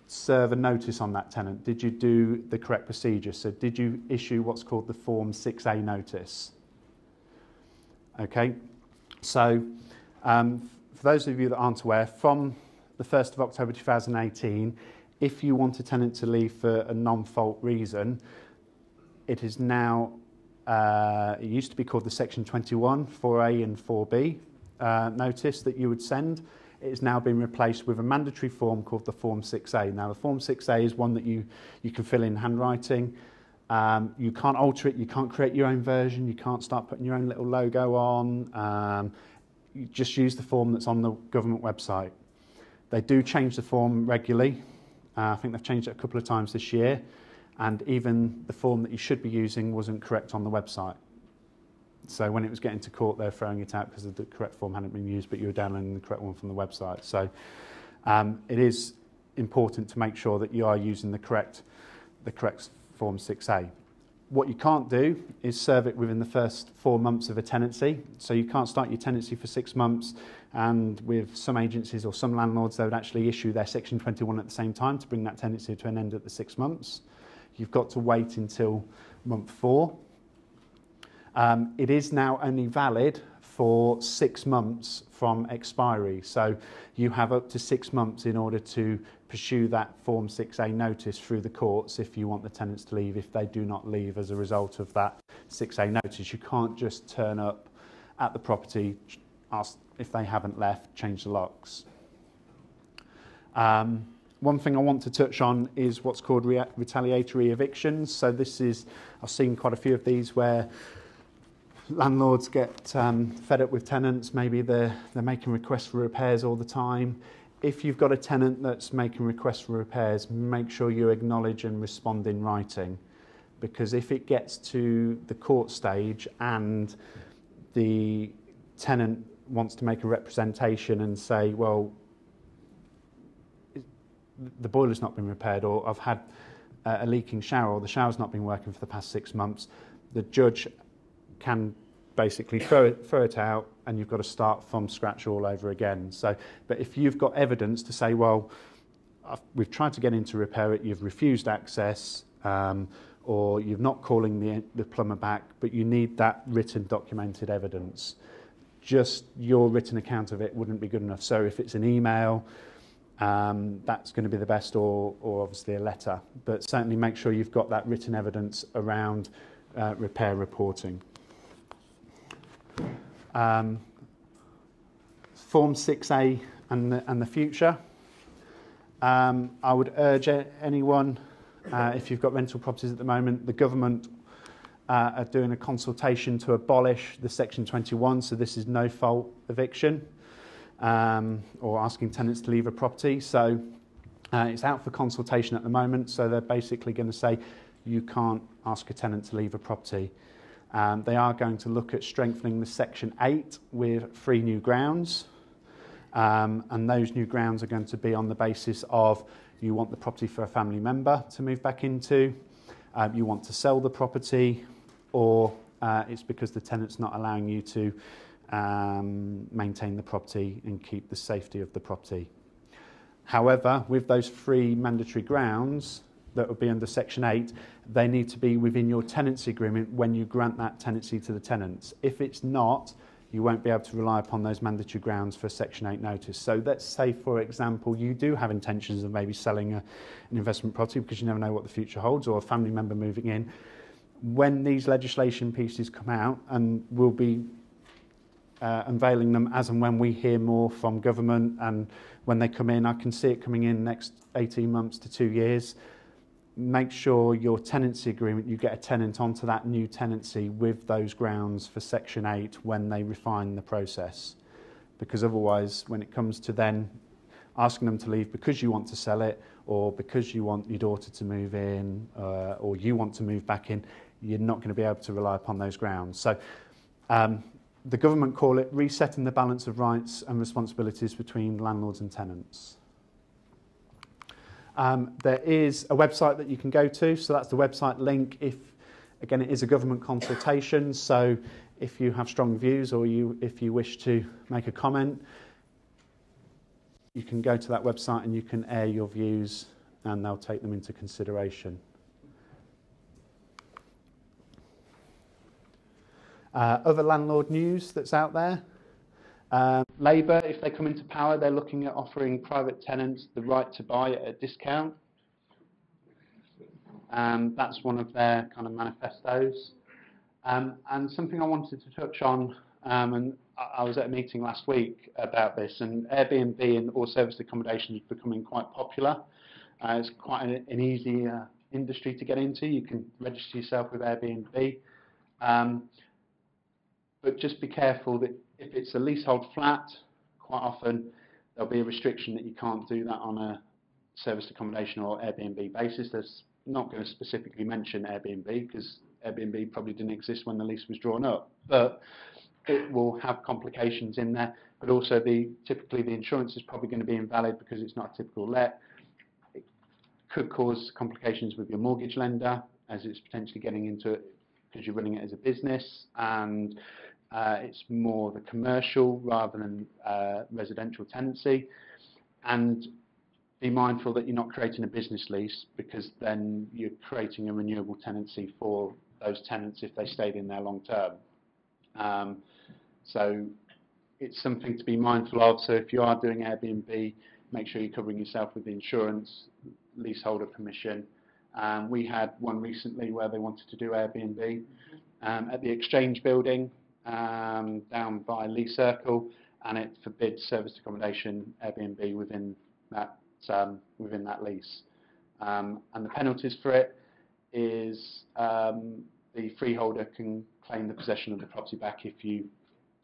serve a notice on that tenant? Did you do the correct procedure? So did you issue what's called the Form 6A notice? Okay, so for those of you that aren't aware, from the 1st of October 2018, if you want a tenant to leave for a non-fault reason, it is now, it used to be called the Section 21, 4A and 4B notice that you would send. It has now been replaced with a mandatory form called the Form 6A. Now the Form 6A is one that you can fill in handwriting. You can't alter it, you can't create your own version, you can't start putting your own little logo on. You just use the form that's on the government website. They do change the form regularly. I think they've changed it a couple of times this year, and even the form that you should be using wasn't correct on the website. So when it was getting to court, they were throwing it out because the correct form hadn't been used, but you were downloading the correct one from the website. So it is important to make sure that you are using the correct Form 6A. What you can't do is serve it within the first 4 months of a tenancy. So you can't start your tenancy for 6 months, and with some agencies or some landlords, they would actually issue their Section 21 at the same time to bring that tenancy to an end at the 6 months. You've got to wait until month 4. It is now only valid for 6 months from expiry. So you have up to 6 months in order to pursue that Form 6A notice through the courts if you want the tenants to leave. If they do not leave as a result of that 6A notice, you can't just turn up at the property, ask if they haven't left, change the locks. One thing I want to touch on is what's called retaliatory evictions. So this is, I've seen quite a few of these where landlords get fed up with tenants. Maybe they're making requests for repairs all the time. If you've got a tenant that's making requests for repairs, make sure you acknowledge and respond in writing, because if it gets to the court stage and the tenant wants to make a representation and say, well, the boiler's not been repaired, or I've had a leaking shower, or the shower's not been working for the past 6 months, the judge can basically throw it out, and you've got to start from scratch all over again. So, but if you've got evidence to say, well, we've tried to get in to repair it, you've refused access, or you're not calling the plumber back, but you need that written documented evidence, just your written account of it wouldn't be good enough. So if it's an email, that's going to be the best, or obviously a letter, but certainly make sure you've got that written evidence around repair reporting. Form 6A and the future. I would urge anyone, if you've got rental properties at the moment, the government are doing a consultation to abolish the Section 21, so this is no fault eviction, or asking tenants to leave a property. So it's out for consultation at the moment, so they're basically going to say you can't ask a tenant to leave a property. They are going to look at strengthening the Section 8 with 3 new grounds, and those new grounds are going to be on the basis of you want the property for a family member to move back into, you want to sell the property, or it's because the tenant's not allowing you to maintain the property and keep the safety of the property. However, with those 3 mandatory grounds that would be under Section 8, they need to be within your tenancy agreement when you grant that tenancy to the tenants. If it's not, you won't be able to rely upon those mandatory grounds for Section 8 notice. So let's say, for example, you do have intentions of maybe selling an investment property because you never know what the future holds, or a family member moving in. When these legislation pieces come out, and we'll be unveiling them as and when we hear more from government, and when they come in, I can see it coming in next 18 months to 2 years. Make sure your tenancy agreement, you get a tenant onto that new tenancy with those grounds for Section 8 when they refine the process. Because otherwise, when it comes to then asking them to leave because you want to sell it, or because you want your daughter to move in, or you want to move back in, you're not going to be able to rely upon those grounds. So the government call it resetting the balance of rights and responsibilities between landlords and tenants. There is a website that you can go to, so that's the website link. Again, it is a government consultation, so if you have strong views, or if you wish to make a comment, you can go to that website and you can air your views, and they'll take them into consideration. Other landlord news that's out there. Labour, if they come into power, they're looking at offering private tenants the right to buy at a discount. That's one of their kind of manifestos. And something I wanted to touch on, and I was at a meeting last week about this, and Airbnb and all serviced accommodation is becoming quite popular. It's quite an easy industry to get into. You can register yourself with Airbnb. But just be careful that if it's a leasehold flat, quite often there'll be a restriction that you can't do that on a serviced accommodation or Airbnb basis. There's not going to specifically mention Airbnb because Airbnb probably didn't exist when the lease was drawn up, but it will have complications in there. But also typically the insurance is probably going to be invalid because it's not a typical let. It could cause complications with your mortgage lender, as it's potentially getting into it because you're running it as a business, and it's more the commercial rather than residential tenancy. And be mindful that you're not creating a business lease, because then you're creating a renewable tenancy for those tenants if they stayed in there long term. So it's something to be mindful of. So if you are doing Airbnb, make sure you're covering yourself with insurance, leaseholder permission. We had one recently where they wanted to do Airbnb at the Exchange building down by Lee Circle, and it forbids serviced accommodation Airbnb within that lease. And the penalties for it is the freeholder can claim the possession of the property back if you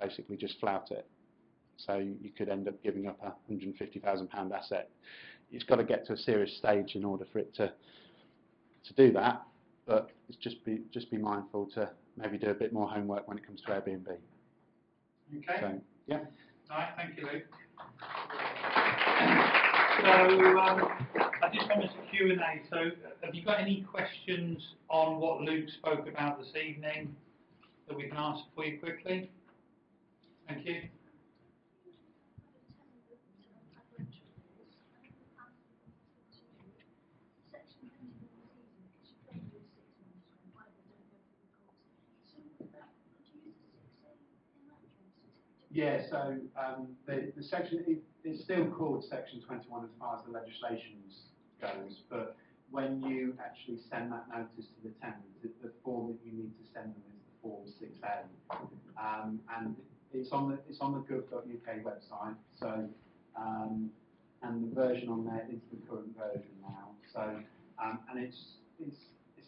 basically just flout it. So you could end up giving up a £150,000 asset. It's got to get to a serious stage in order for it to do that, but it's just be mindful to maybe do a bit more homework when it comes to Airbnb. Okay. So, yeah. All right, thank you, Luke. So I just wanted to Q&A. So have you got any questions on what Luke spoke about this evening that we can answer for you quickly? Thank you. Yeah, so the section, it's still called Section 21 as far as the legislation goes, but when you actually send that notice to the tenant, the form that you need to send them is the Form 6A, and it's on the gov.uk website. So and the version on there is the current version now. So and it's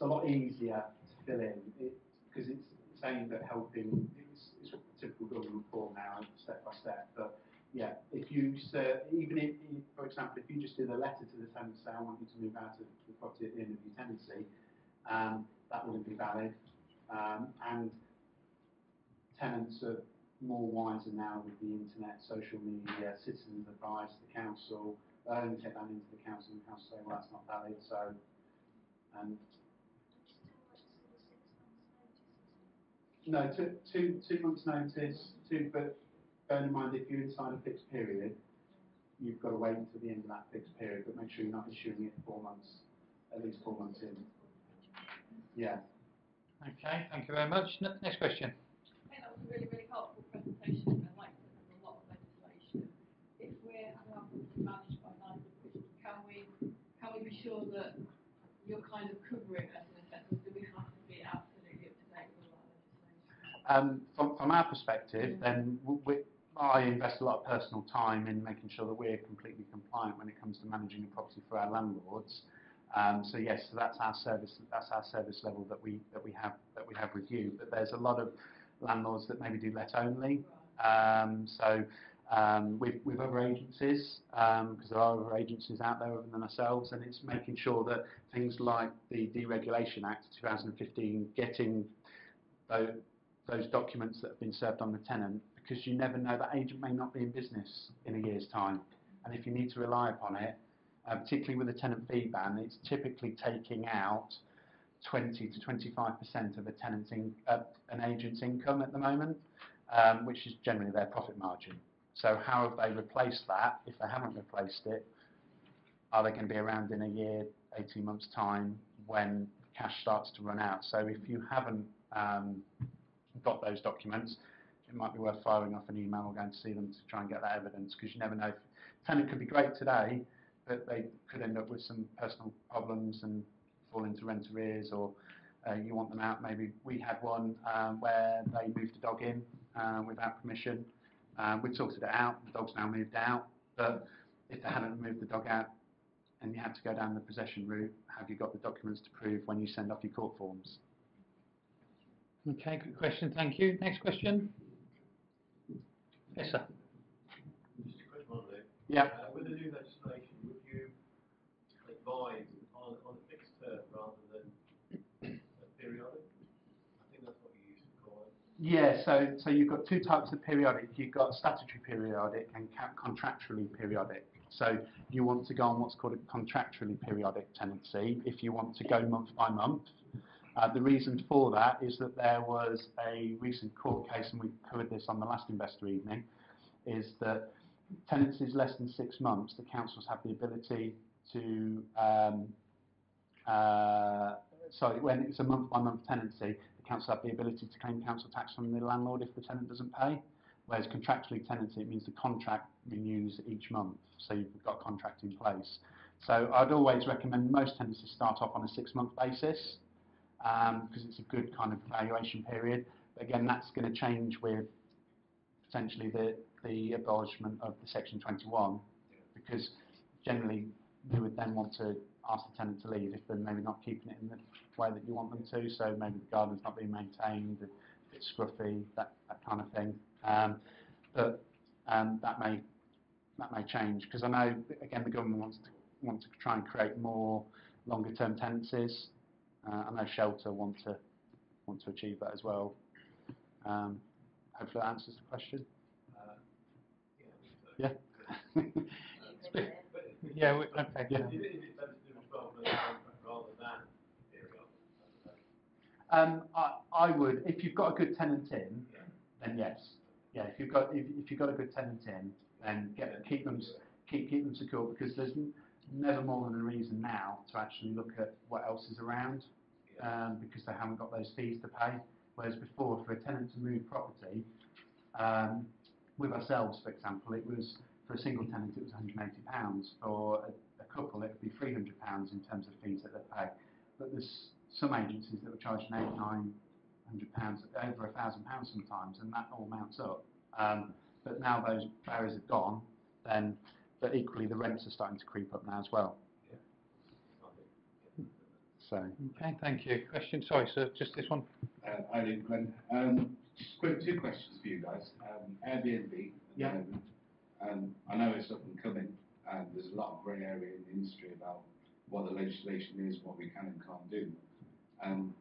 a lot easier to fill in because it's aimed at helping. It's a typical government form now, step by step. But yeah, if you even if, for example, if you just did a letter to the tenant say, I want you to move out of the property at the end of your tenancy, that wouldn't be valid. And tenants are more wiser now with the internet, social media, citizens advice, the council. They only take that into the council, and the council say, well, that's not valid. So, No, two months' notice. But bear in mind, if you're inside a fixed period, you've got to wait until the end of that fixed period. But make sure you're not issuing it 4 months, at least 4 months in. Yeah. Okay, thank you very much. Next question. I think that was a really, really helpful presentation. I'd like to have a lot of legislation. If we're having our property managed by landlords, can we be sure that you're kind of covering us in a sense, or do we have to be absolutely up to date with all our legislation? From our perspective, then I invest a lot of personal time in making sure that we're completely compliant when it comes to managing a property for our landlords. So yes, so that's our service level that we have with you. But there's a lot of landlords that maybe do let only. With other agencies, because there are other agencies out there other than ourselves, and it's making sure that things like the Deregulation Act 2015, getting those documents that have been served on the tenant, because you never know, that agent may not be in business in a year's time, and if you need to rely upon it, particularly with a tenant fee ban, it's typically taking out 20 to 25% of an agent's income at the moment, which is generally their profit margin. So how have they replaced that? If they haven't replaced it, are they going to be around in a year, 18 months' time when cash starts to run out? So if you haven't got those documents, it might be worth firing off an email or going to see them to try and get that evidence, because you never know. Tenant could be great today, but they could end up with some personal problems and fall into rent arrears, or you want them out. Maybe we had one where they moved a dog in without permission. We sorted it out, the dog's now moved out, but if they hadn't moved the dog out and you had to go down the possession route, have you got the documents to prove when you send off your court forms? Okay, good question, thank you. Next question. Yes, sir. Just a quick one, Luke. Yeah. With the new legislation, would you advise on a fixed term rather than a periodic? I think that's what you used to call it. Yeah, so you've got two types of periodic. You've got statutory periodic and contractually periodic. So you want to go on what's called a contractually periodic tenancy if you want to go month by month. The reason for that is that there was a recent court case, and we covered this on the last Investor Evening, is that tenancies less than 6 months, the councils have the ability to, when it's a month-by-month tenancy, the council have the ability to claim council tax from the landlord if the tenant doesn't pay. Whereas contractually tenancy, it means the contract renews each month, so you've got a contract in place. So I'd always recommend most tenancies start off on a 6-month basis, because it's a good kind of evaluation period. But again, that's going to change with potentially the abolishment of the Section 21, because generally you would then want to ask the tenant to leave if they're maybe not keeping it in the way that you want them to. So maybe the garden's not being maintained, it's scruffy, that kind of thing. But that may change, because I know again the government wants to try and create more longer term tenancies. I know Shelter want to achieve that as well. Hopefully that answers the question. Yeah. Yeah. Okay. Yeah. I would, if you've got a good tenant in, then yes. Yeah. If you've got a good tenant in, then keep them secure, because there's never more than a reason now to actually look at what else is around, because they haven't got those fees to pay. Whereas before, for a tenant to move property, with ourselves, for example, it was, for a single tenant, it was £180. For a couple, it would be £300 in terms of fees that they pay. But there's some agencies that were charging £800, £900, over £1,000 sometimes, and that all mounts up. But now those barriers have gone, but equally the rents are starting to creep up now as well. So. Okay, thank you. Question? Sorry, sir, just this one. Hi, Glen. Just quick, 2 questions for you guys. Airbnb, yeah. I know it's up and coming, and there's a lot of grey area in the industry about what the legislation is, what we can and can't do.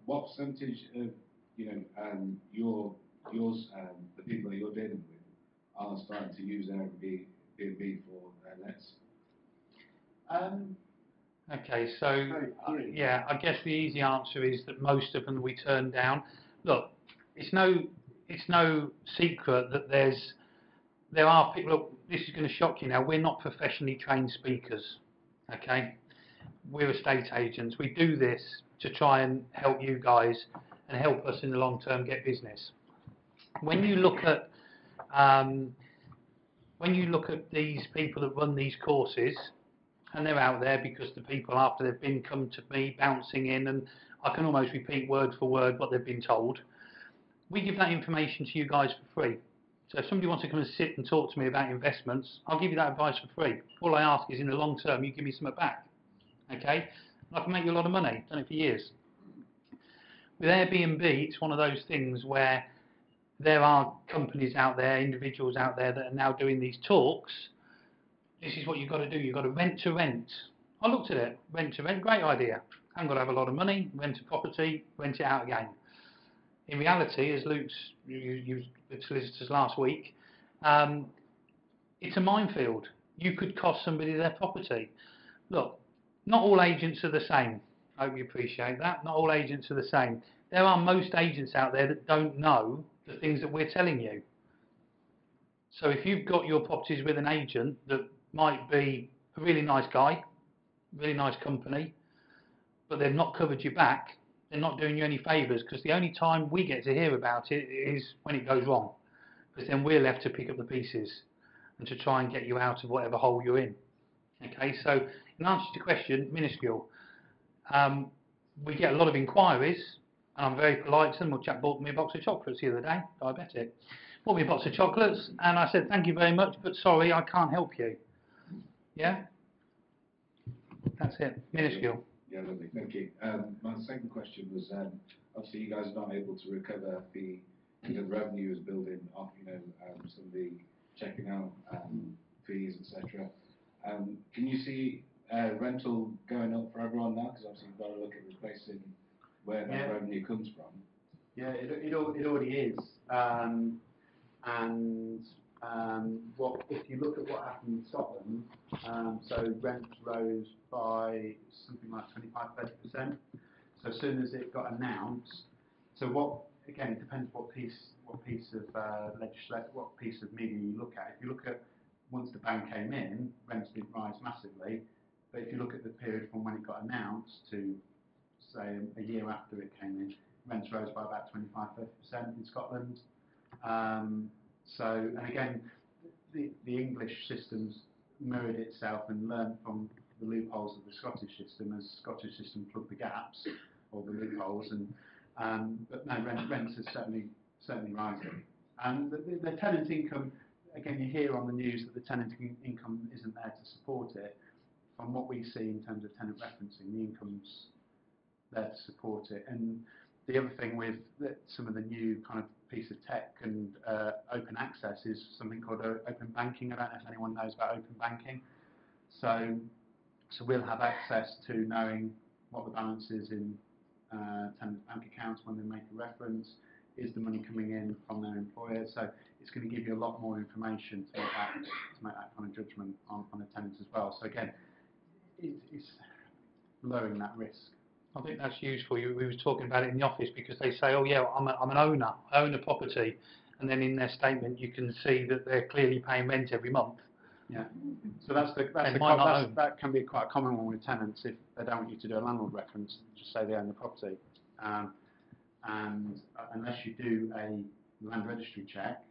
What percentage of the people that you're dealing with are starting to use Airbnb for their lets? Okay, so yeah, I guess the easy answer is that most of them we turn down. Look, it's no secret that there are people. Look, this is going to shock you now. We're not professionally trained speakers, okay? We're estate agents. We do this to try and help you guys and help us in the long term get business. When you look at these people that run these courses, and they're out there because the people after they've been come to me bouncing in, and I can almost repeat word for word what they've been told. We give that information to you guys for free. So if somebody wants to come and sit and talk to me about investments, I'll give you that advice for free. All I ask is in the long term you give me something back. Okay? And I can make you a lot of money. Done it for years. With Airbnb, it's one of those things where there are companies out there, individuals out there that are now doing these talks. This is what you've got to do. You've got to rent to rent. I looked at it. Rent to rent, great idea. I haven't got to have a lot of money. Rent a property, rent it out again. In reality, as Luke's used with solicitors last week, it's a minefield. You could cost somebody their property. Look, not all agents are the same. I hope you appreciate that. Not all agents are the same. There are most agents out there that don't know the things that we're telling you. So if you've got your properties with an agent that might be a really nice guy, really nice company, but they've not covered your back, they're not doing you any favours, because the only time we get to hear about it is when it goes wrong, because then we're left to pick up the pieces and to try and get you out of whatever hole you're in. Okay, so in answer to your question, minuscule. We get a lot of inquiries, and I'm very polite to them. A chap bought me a box of chocolates the other day, diabetic. Bought me a box of chocolates, and I said, thank you very much, but sorry, I can't help you. Yeah? That's it, minuscule. Yeah, lovely, thank you. My second question was, obviously you guys are not able to recover the revenue is building off, some of the checking out fees, etc. Can you see rental going up for everyone now? Because obviously you've got to look at replacing where that revenue comes from. Yeah, it already is. What if you look at what happened in Scotland? So rents rose by something like 25–30%. So as soon as it got announced, so what? Again, it depends what piece of legislation, what piece of media you look at. If you look at once the ban came in, rents didn't rise massively. But if you look at the period from when it got announced to say a year after it came in, rents rose by about 25–30% in Scotland. And again, the English systems mirrored itself and learned from the loopholes of the Scottish system as the Scottish system plugged the gaps or the loopholes. But no, rents are certainly rising. And the tenant income, again, you hear on the news that the tenant income isn't there to support it. From what we see in terms of tenant referencing, the income's there to support it. And the other thing with some of the new kind of piece of tech and open access is something called open banking. I don't know if anyone knows about open banking. So we'll have access to knowing what the balance is in tenant bank accounts when they make a reference. Is the money coming in from their employer? So it's going to give you a lot more information to make that kind of judgment on a tenant as well. So again, it's lowering that risk. I think that's useful. We were talking about it in the office because they say, oh yeah, I'm an owner, I own a property, and then in their statement you can see that they're clearly paying rent every month. Yeah. So that can be quite a common one with tenants if they don't want you to do a landlord reference, just say they own the property. And unless you do a land registry check,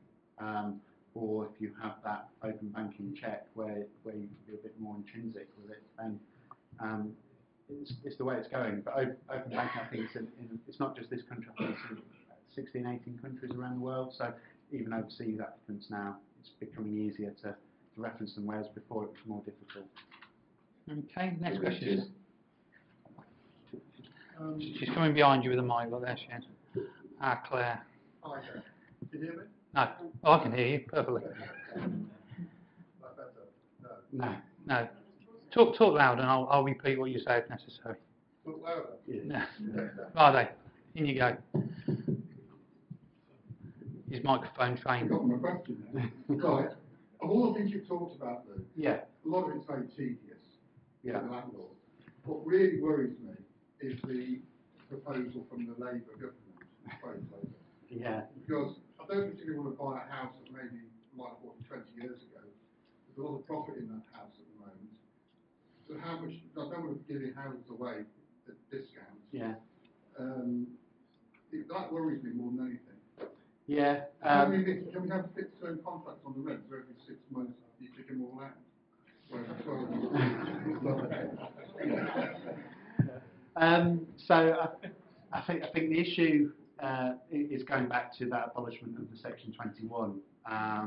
or if you have that open banking check where you can be a bit more intrinsic with it, then it's the way it's going. But open banking, I think, it's not just this country, I think it's in 16, 18 countries around the world. So even overseas applicants now, it's becoming easier to reference them, whereas before it was more difficult. Okay, next question. She's coming behind you with a mic, like there she is. Claire. Hi, Claire. Can you hear me? No. Oh, I can hear you perfectly. Like better? No. No. Talk loud and I'll repeat what you say if necessary. Talk louder? Yeah. Righto, in you go. His microphone trained. I got my question then. Right. Of all the things you've talked about, Lou, yeah, a lot of it's very tedious for the landlord. What really worries me is the proposal from the Labour government, Yeah. Because I don't particularly want to buy a house that maybe might have bought 20 years ago. There's a lot of profit in that house at the moment. So how much, I don't want to give your houses away at discounts. Yeah. That worries me more than anything. Yeah. Can we have fixed term contracts on the rent where every 6 months you kick them all out? So I think the issue is going back to that abolishment of the Section 21. I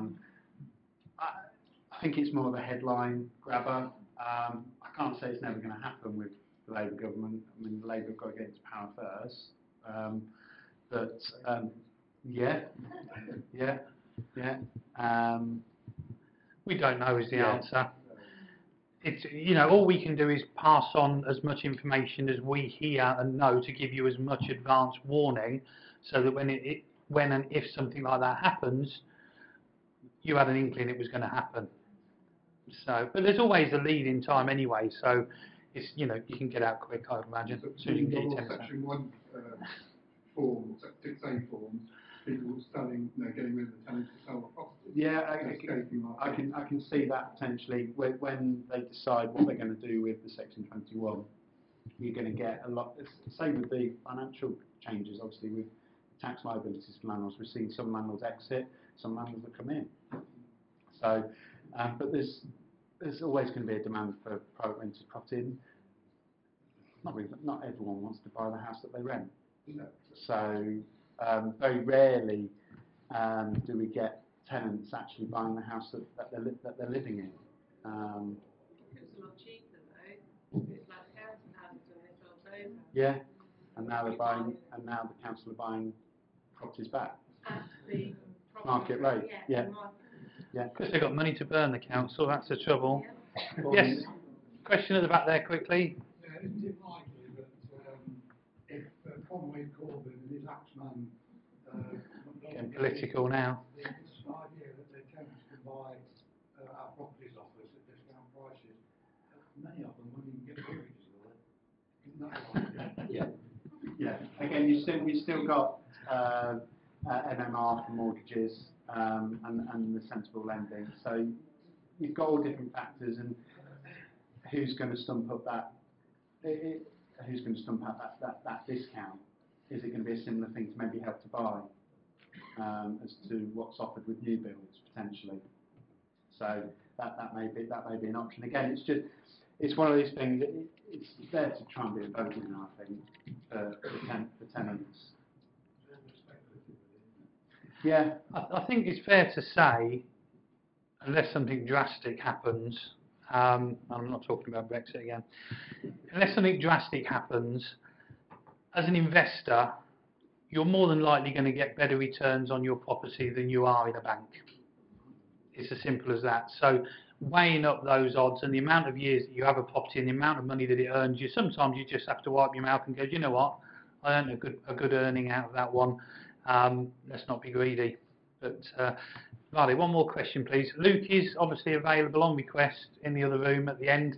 think it's more of a headline grabber. I can't say it's never going to happen with the Labour government. I mean, Labour have got to get into power first. We don't know is the answer. It's, you know, all we can do is pass on as much information as we hear and know to give you as much advance warning, so that when and if something like that happens, you had an inkling it was going to happen. So, but there's always a lead in time anyway, so it's, you know, you can get out quick, I would imagine. So you can get your 10%. Section 1 form, 6A forms, people selling, you know, getting rid of the tenants to sell the property. Yeah, I can see that potentially when they decide what they're going to do with the Section 21. You're going to get a lot. Same with the financial changes, obviously with tax liabilities for landlords. We've seen some landlords exit, some landlords that come in. So, but there's always going to be a demand for private rented property. Not everyone wants to buy the house that they rent. No. So very rarely do we get tenants actually buying the house that they're living in. It's a lot cheaper though. It's like council houses when they sold those. Yeah, and now they're buying, and now the council are buying properties back. At the market rate. Yeah. Yeah. Because they've got money to burn, the council. That's the trouble. Yeah. Yes. Question at the back there, quickly. Isn't it likely that if Conway Corbyn and his axeman Getting political now. this idea that their tenants can buy our properties off us at discount prices, many of them won't even get mortgages, will they? Isn't that likely? Yeah. Again, you've still got MMR for mortgages and the sensible lending. So you've got all different factors, and who's going to stump up that? Who's going to stump up that discount? Is it going to be a similar thing to maybe Help to Buy, as to what's offered with new builds potentially? So that may be an option. Again, it's one of these things. It's there to try and be a voting, I think, for tenants. Yeah, I think it's fair to say, unless something drastic happens, I'm not talking about Brexit again, unless something drastic happens, as an investor, you're more than likely going to get better returns on your property than you are in a bank. It's as simple as that. So weighing up those odds and the amount of years that you have a property and the amount of money that it earns you, sometimes you just have to wipe your mouth and go, you know what, I earned a good earning out of that one. Let's not be greedy. But Riley, one more question, please. Luke is obviously available on request in the other room at the end,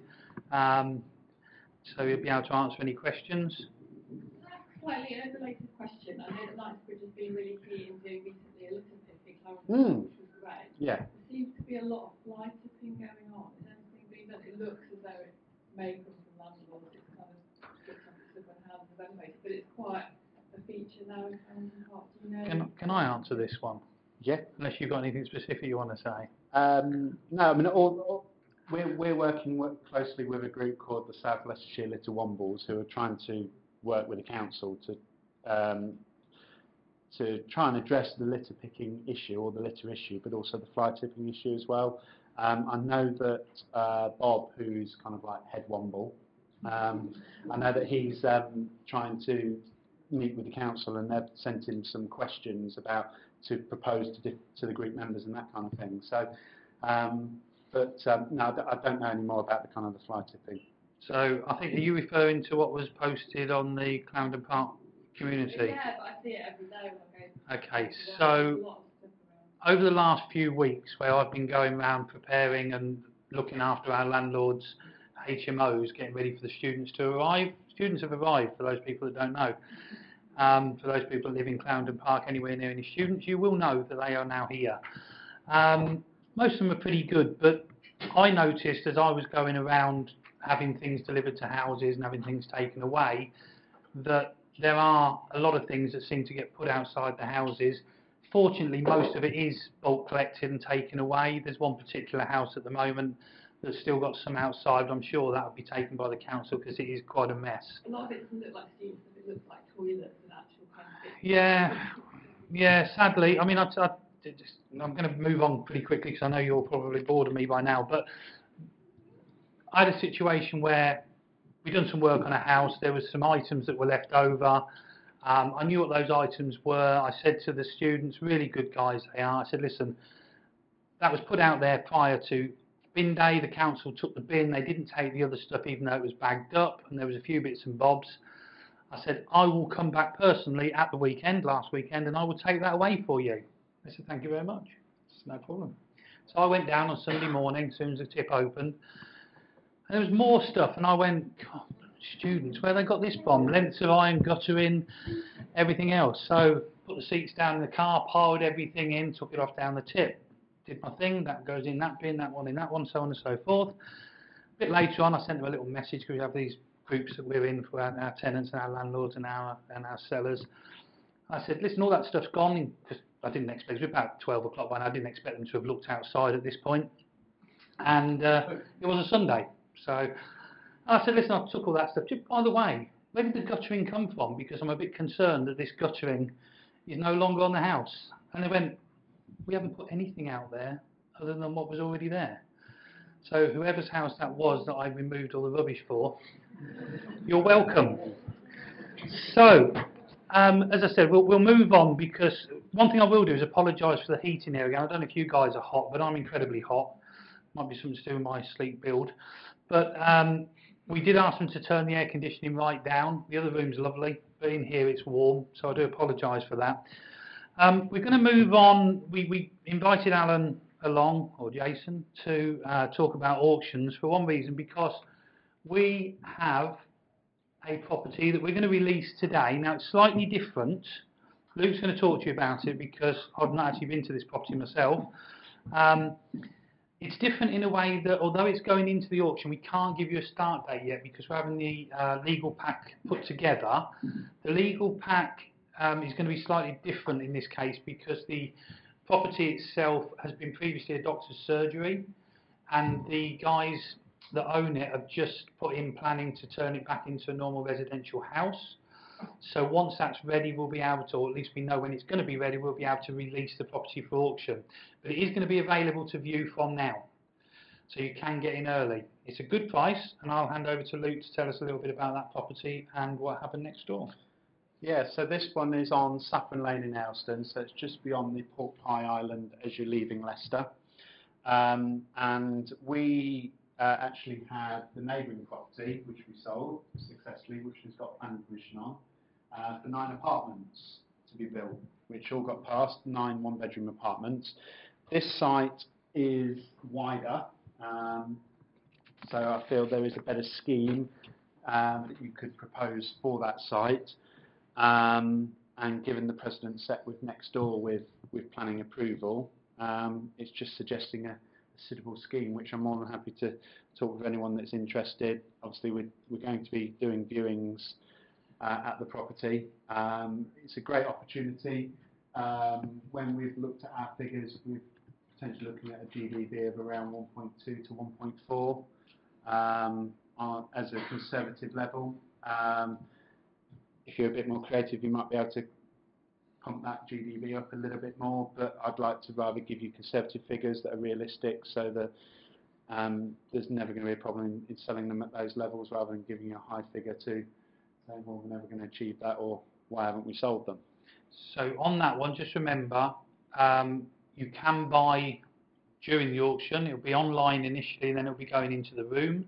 so he'll be able to answer any questions. Slightly unrelated question. I know that Knightsbridge has been really keen in doing recently a litter picking, which was great. Yeah. There seems to be a lot of fly tipping going on. Is anything being done? It looks as though it may come from landlords. It kind of looks like it's when houses are renovated, but it's quite a feature now in Clarendon Park. Do you know? Can I answer this one? Yeah. Unless you've got anything specific you want to say. No, I mean, we're working closely with a group called the South Leicestershire Litter Wombles, who are trying to work with the council to try and address the litter picking issue or the litter issue, but also the fly tipping issue as well. I know that Bob, who's kind of like head Womble, I know that he's trying to meet with the council, and they've sent him some questions to propose to the group members and that kind of thing. So, no, I don't know any more about the kind of the fly tipping. So I think, are you referring to what was posted on the Clarendon Park community? Yeah, but I see it every day when I go. Okay, so over the last few weeks, where I've been going around preparing and looking after our landlords' HMOs, getting ready for the students to arrive. Students have arrived, for those people that don't know. For those people that live in Clarendon Park, anywhere near any students, you will know that they are now here. Most of them are pretty good, but I noticed as I was going around having things delivered to houses and having things taken away, that there are a lot of things that seem to get put outside the houses. Fortunately, most of it is bulk collected and taken away. There's one particular house at the moment that's still got some outside, but I'm sure that will be taken by the council because it is quite a mess. A lot of it doesn't look like students, it looks like toilets and actual kind of bits. Yeah, sadly. I mean, I'm going to move on pretty quickly because I know you're probably bored of me by now, but I had a situation where we'd done some work on a house. There was some items that were left over. I knew what those items were. I said to the students, really good guys they are, I said, listen, that was put out there prior to bin day. The council took the bin. They didn't take the other stuff even though it was bagged up and there was a few bits and bobs. I said, I will come back personally at the weekend, last weekend, and I will take that away for you. They said, thank you very much. It's no problem. So I went down on Sunday morning as soon as the tip opened. And there was more stuff, and I went, God, students, where they got this from? Lengths of iron, guttering, everything else. So put the seats down in the car, piled everything in, took it off down the tip. Did my thing, that goes in that bin, that one in that one, so on and so forth. A bit later on, I sent them a little message because we have these groups that we're in for our tenants and our landlords and our sellers. I said, listen, all that stuff's gone, because I didn't expect, it was about 12 o'clock by now, I didn't expect them to have looked outside at this point. And it was a Sunday. So I said, listen, I took all that stuff. By the way, where did the guttering come from? Because I'm a bit concerned that this guttering is no longer on the house. And they went, we haven't put anything out there other than what was already there. So whoever's house that was that I removed all the rubbish for, you're welcome. So, as I said, we'll move on, because one thing I will do is apologise for the heating area. I don't know if you guys are hot, but I'm incredibly hot. Might be something to do with my sleep build. But we did ask them to turn the air conditioning right down. The other room's lovely, but in here it's warm, so I do apologise for that. We're going to move on. We invited Allan along, or Jason, to talk about auctions for one reason, because we have a property that we're going to release today. Now, it's slightly different. Luke's going to talk to you about it because I've not actually been to this property myself. It's different in a way that, although it's going into the auction, we can't give you a start date yet because we're having the legal pack put together. The legal pack is going to be slightly different in this case because the property itself has been previously a doctor's surgery, and the guys that own it have just put in planning to turn it back into a normal residential house. So once that's ready, we'll be able to, or at least we know when it's going to be ready, we'll be able to release the property for auction. But it is going to be available to view from now, so you can get in early. It's a good price, and I'll hand over to Luke to tell us a little bit about that property and what happened next door. Yeah, so this one is on Saffron Lane in Elston, so it's just beyond the Pork Pie Island as you're leaving Leicester. And we actually had the neighbouring property, which we sold successfully, which has got planning permission on, for 9 apartments to be built, which all got passed, 9 one-bedroom apartments. This site is wider, so I feel there is a better scheme that you could propose for that site. And given the precedent set with next door with planning approval, it's just suggesting a suitable scheme, which I'm more than happy to talk with anyone that's interested. Obviously, we're going to be doing viewings at the property. It's a great opportunity. When we've looked at our figures, we're potentially looking at a GDV of around 1.2 to 1.4 as a conservative level. If you're a bit more creative, you might be able to pump that GDV up a little bit more, but I'd like to rather give you conservative figures that are realistic, so that there's never going to be a problem in selling them at those levels, rather than giving you a high figure to say, well, we're never going to achieve that, or why haven't we sold them? So on that one, just remember, you can buy during the auction. It'll be online initially, and then it'll be going into the room.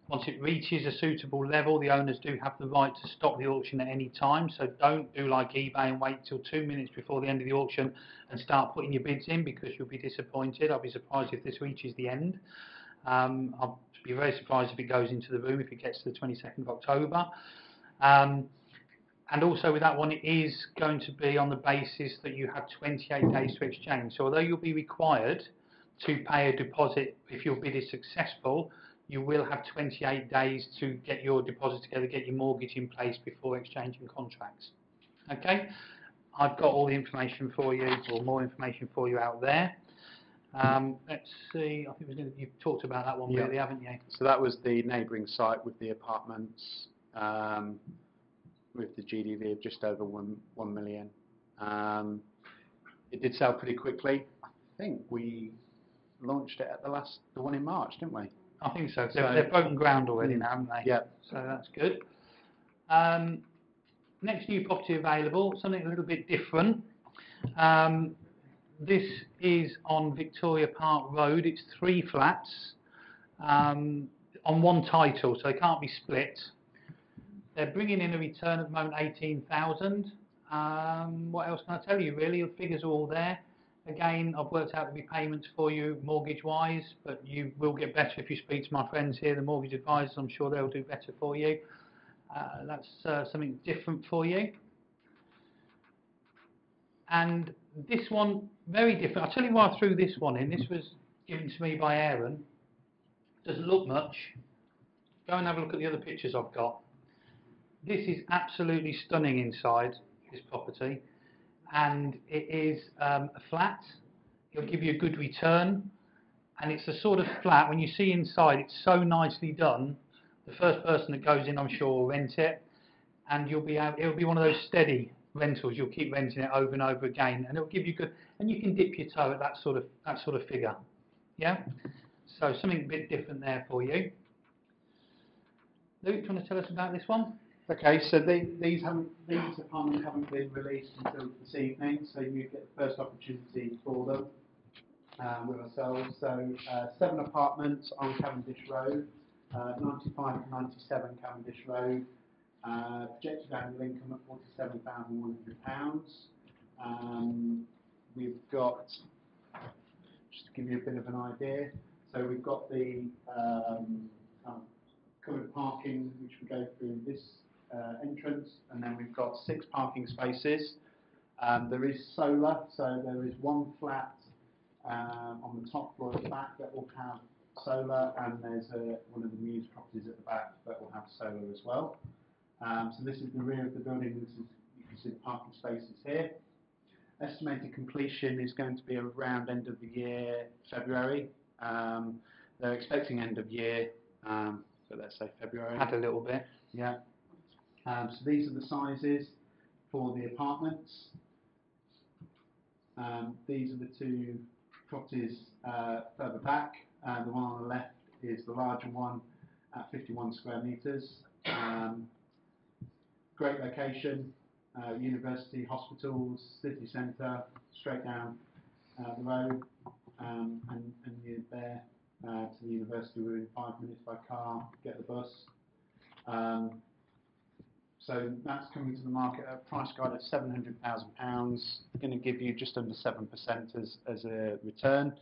Once it reaches a suitable level, the owners do have the right to stop the auction at any time. So don't do like eBay and wait till 2 minutes before the end of the auction and start putting your bids in, because you'll be disappointed. I'll be surprised if this reaches the end. I'll be very surprised if it goes into the room if it gets to the 22nd of October. And also with that one, it is going to be on the basis that you have 28 days to exchange. So although you'll be required to pay a deposit if your bid is successful, you will have 28 days to get your deposit together, get your mortgage in place before exchanging contracts. Okay, I've got all the information for you, or more information for you out there. Let's see, I think you've talked about that one really, haven't you? So that was the neighbouring site with the apartments, with the GDV of just over 1 million. It did sell pretty quickly. I think we launched it at the one in March, didn't we? I think so. They've broken ground already now, haven't they? Yeah. So that's good. Next new property available, something a little bit different. This is on Victoria Park Road. It's 3 flats on one title, so they can't be split. They're bringing in a return at the moment 18,000. What else can I tell you really? The figures are all there. Again, I've worked out the repayments for you mortgage-wise, but you will get better if you speak to my friends here, the mortgage advisors. I'm sure they'll do better for you. That's something different for you. And this one, very different. I'll tell you why I threw this one in. This was given to me by Aaron. Doesn't look much. Go and have a look at the other pictures I've got. This is absolutely stunning inside this property, and it is a flat. It'll give you a good return, and it's the sort of flat, when you see inside, it's so nicely done. The first person that goes in, I'm sure, will rent it, and it'll be one of those steady rentals. You'll keep renting it over and over again, and it'll give you good, and you can dip your toe at that sort of figure. Yeah. So something a bit different there for you. Luke, do you want to tell us about this one? Okay, so these apartments haven't been released until this evening, so you get the first opportunity for them with ourselves. So 7 apartments on Cavendish Road, 95 to 97 Cavendish Road, projected annual income at £47,100. We've got, just to give you a bit of an idea, so we've got the covered parking, which we go through this entrance, and then we've got 6 parking spaces. There is solar, so there is 1 flat on the top floor at the back that will have solar, and there's one of the MEES properties at the back that will have solar as well. So this is the rear of the building. This is, you can see the parking spaces here. Estimated completion is going to be around end of the year, February. They're expecting end of year, but let's say February. Add a little bit. Yeah. So these are the sizes for the apartments. These are the 2 properties further back. The one on the left is the larger one at 51 square metres. Great location, university, hospitals, city centre, straight down the road, and you're there to the university within 5 minutes by car, get the bus. So that's coming to the market at a price guide of £700,000, going to give you just under 7% as a return.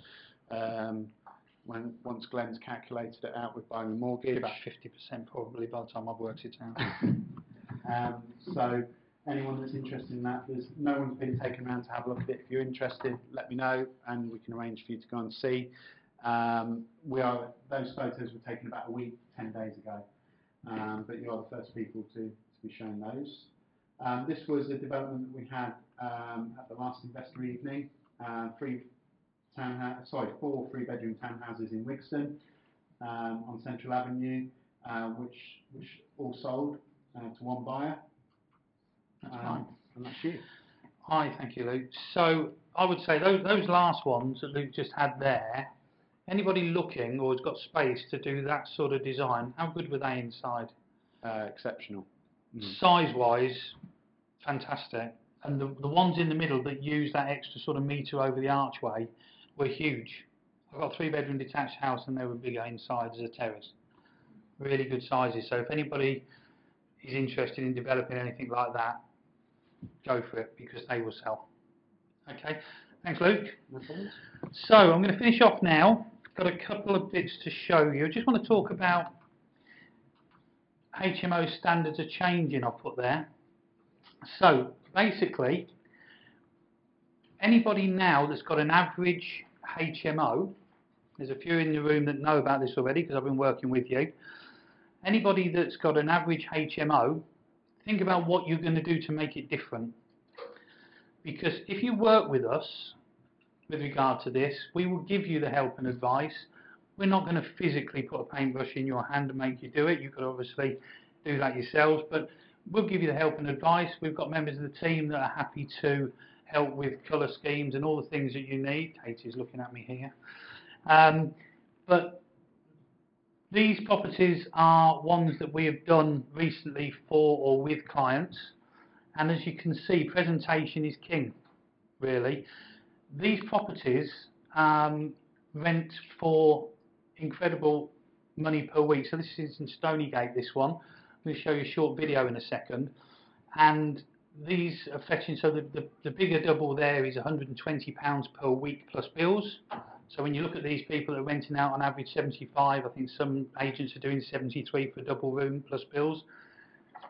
Once Glen's calculated it out with buying a mortgage. About 50% probably by the time I've worked it out. So anyone that's interested in that, there's no one's been taken around to have a look at it. If you're interested, let me know and we can arrange for you to go and see. Those photos were taken about a week, 10 days ago, but you are the first people to be shown those. This was a development that we had at the last Investor Evening. 4 3-bedroom townhouses in Wigston on Central Avenue, which all sold to one buyer. And that's you. Hi, thank you, Luke. So I would say those last ones that Luke just had there, anybody looking or has got space to do that sort of design, how good were they inside? Exceptional. Size-wise, fantastic. And the ones in the middle that use that extra sort of metre over the archway were huge. I've got a 3-bedroom detached house and they were bigger inside as a terrace. Really good sizes. So if anybody is interested in developing anything like that, go for it because they will sell. Okay, thanks Luke. So I'm going to finish off now. Got a couple of bits to show you. I just want to talk about HMO standards are changing, I've put there. So basically, anybody now that's got an average HMO, there's a few in the room that know about this already because I've been working with you. Anybody that's got an average HMO, think about what you're going to do to make it different. Because if you work with us with regard to this, we will give you the help and advice. We're not going to physically put a paintbrush in your hand and make you do it. You could obviously do that yourselves, but we'll give you the help and advice. We've got members of the team that are happy to help with colour schemes and all the things that you need. Katie's looking at me here. But these properties are ones that we have done recently for or with clients. And as you can see, presentation is king, really. These properties rent for incredible money per week. So this is in Stonygate, this one. I'm going to show you a short video in a second. And these are fetching, so the bigger double there is £120 per week plus bills. So when you look at these people that are renting out on average 75, I think some agents are doing 73 for a double room plus bills.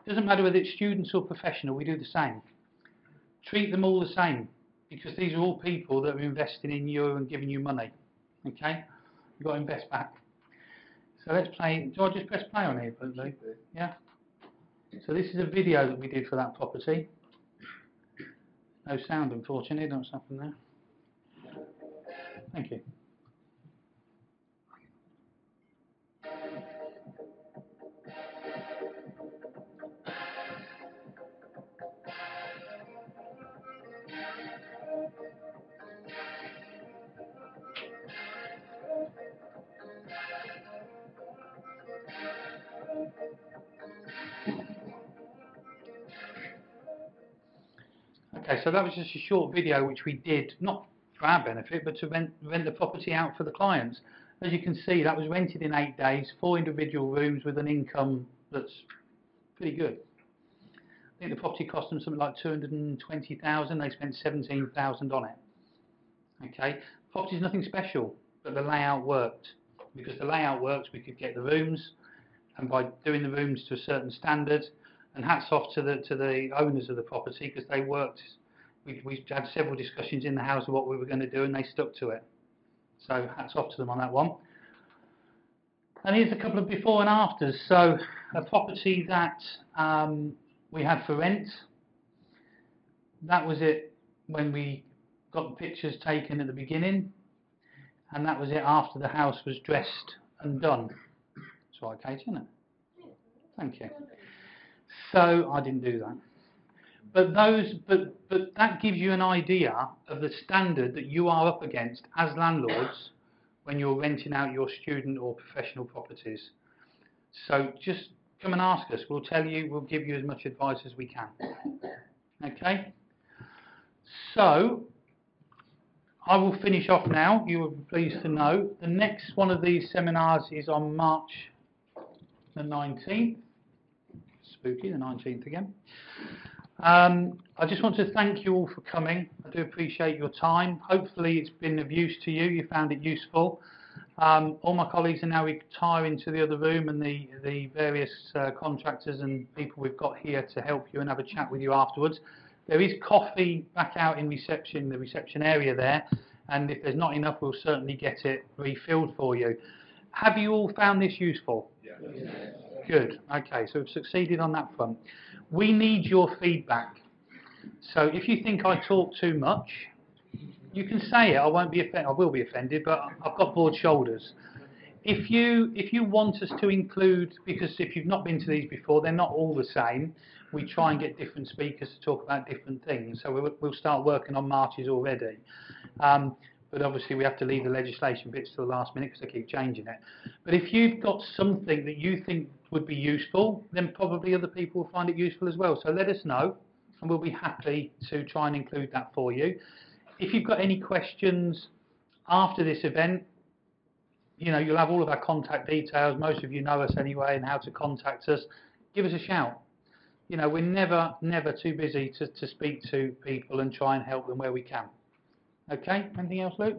Doesn't matter whether it's students or professional, we do the same. Treat them all the same, because these are all people that are investing in you and giving you money. Okay? You've got to invest back. So let's play. Do I just press play on here, Lou? Yeah? So this is a video that we did for that property. No sound, unfortunately. Don't know what's happened there. Thank you. Okay, so that was just a short video which we did, not for our benefit, but to rent the property out for the clients. As you can see, that was rented in 8 days, 4 individual rooms with an income that's pretty good. I think the property cost them something like $220,000. They spent $17,000 on it. Okay, the property is nothing special, but the layout worked. Because the layout works, we could get the rooms, and by doing the rooms to a certain standard, and hats off to the owners of the property because they worked. We had several discussions in the house of what we were going to do, and they stuck to it. So hats off to them on that one. And here's a couple of before and afters. So a property that we had for rent. That was it when we got the pictures taken at the beginning, and that was it after the house was dressed and done. That's right, Katie, isn't it? Thank you. So I didn't do that. But that gives you an idea of the standard that you are up against as landlords when you're renting out your student or professional properties. So just come and ask us. We'll tell you, we'll give you as much advice as we can. Okay? So I will finish off now. You will be pleased to know the next one of these seminars is on March the 19th. Spooky, the 19th again. I just want to thank you all for coming. I do appreciate your time. Hopefully it's been of use to you. You found it useful. All my colleagues are now retiring to the other room, and the various contractors and people we've got here to help you and have a chat with you afterwards. There is coffee back out in reception, the reception area there, and if there's not enough, we'll certainly get it refilled for you. Have you all found this useful? Yeah. Good. Okay, so we've succeeded on that front. We need your feedback. So if you think I talk too much, you can say it. I won't be offended. I will be offended, but I've got broad shoulders. If you want us to include, because if you've not been to these before, they're not all the same. We try and get different speakers to talk about different things. So we'll start working on Marches already. But obviously we have to leave the legislation bits to the last minute because they keep changing it. But if you've got something that you think would be useful, then probably other people will find it useful as well. So let us know, and we'll be happy to try and include that for you. If you've got any questions after this event, you know, you'll have all of our contact details. Most of you know us anyway and how to contact us. Give us a shout. You know, we're never too busy to speak to people and try and help them where we can. Okay, anything else, Luke?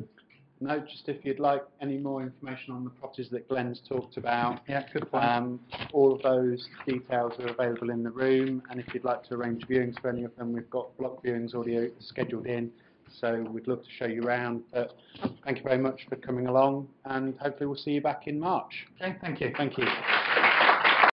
No, just if you'd like any more information on the properties that Glen's talked about. Yeah, good point. All of those details are available in the room, and if you'd like to arrange viewings for any of them, we've got block viewings already scheduled in, so we'd love to show you around. But thank you very much for coming along, and hopefully we'll see you back in March. Okay, thank you. Thank you.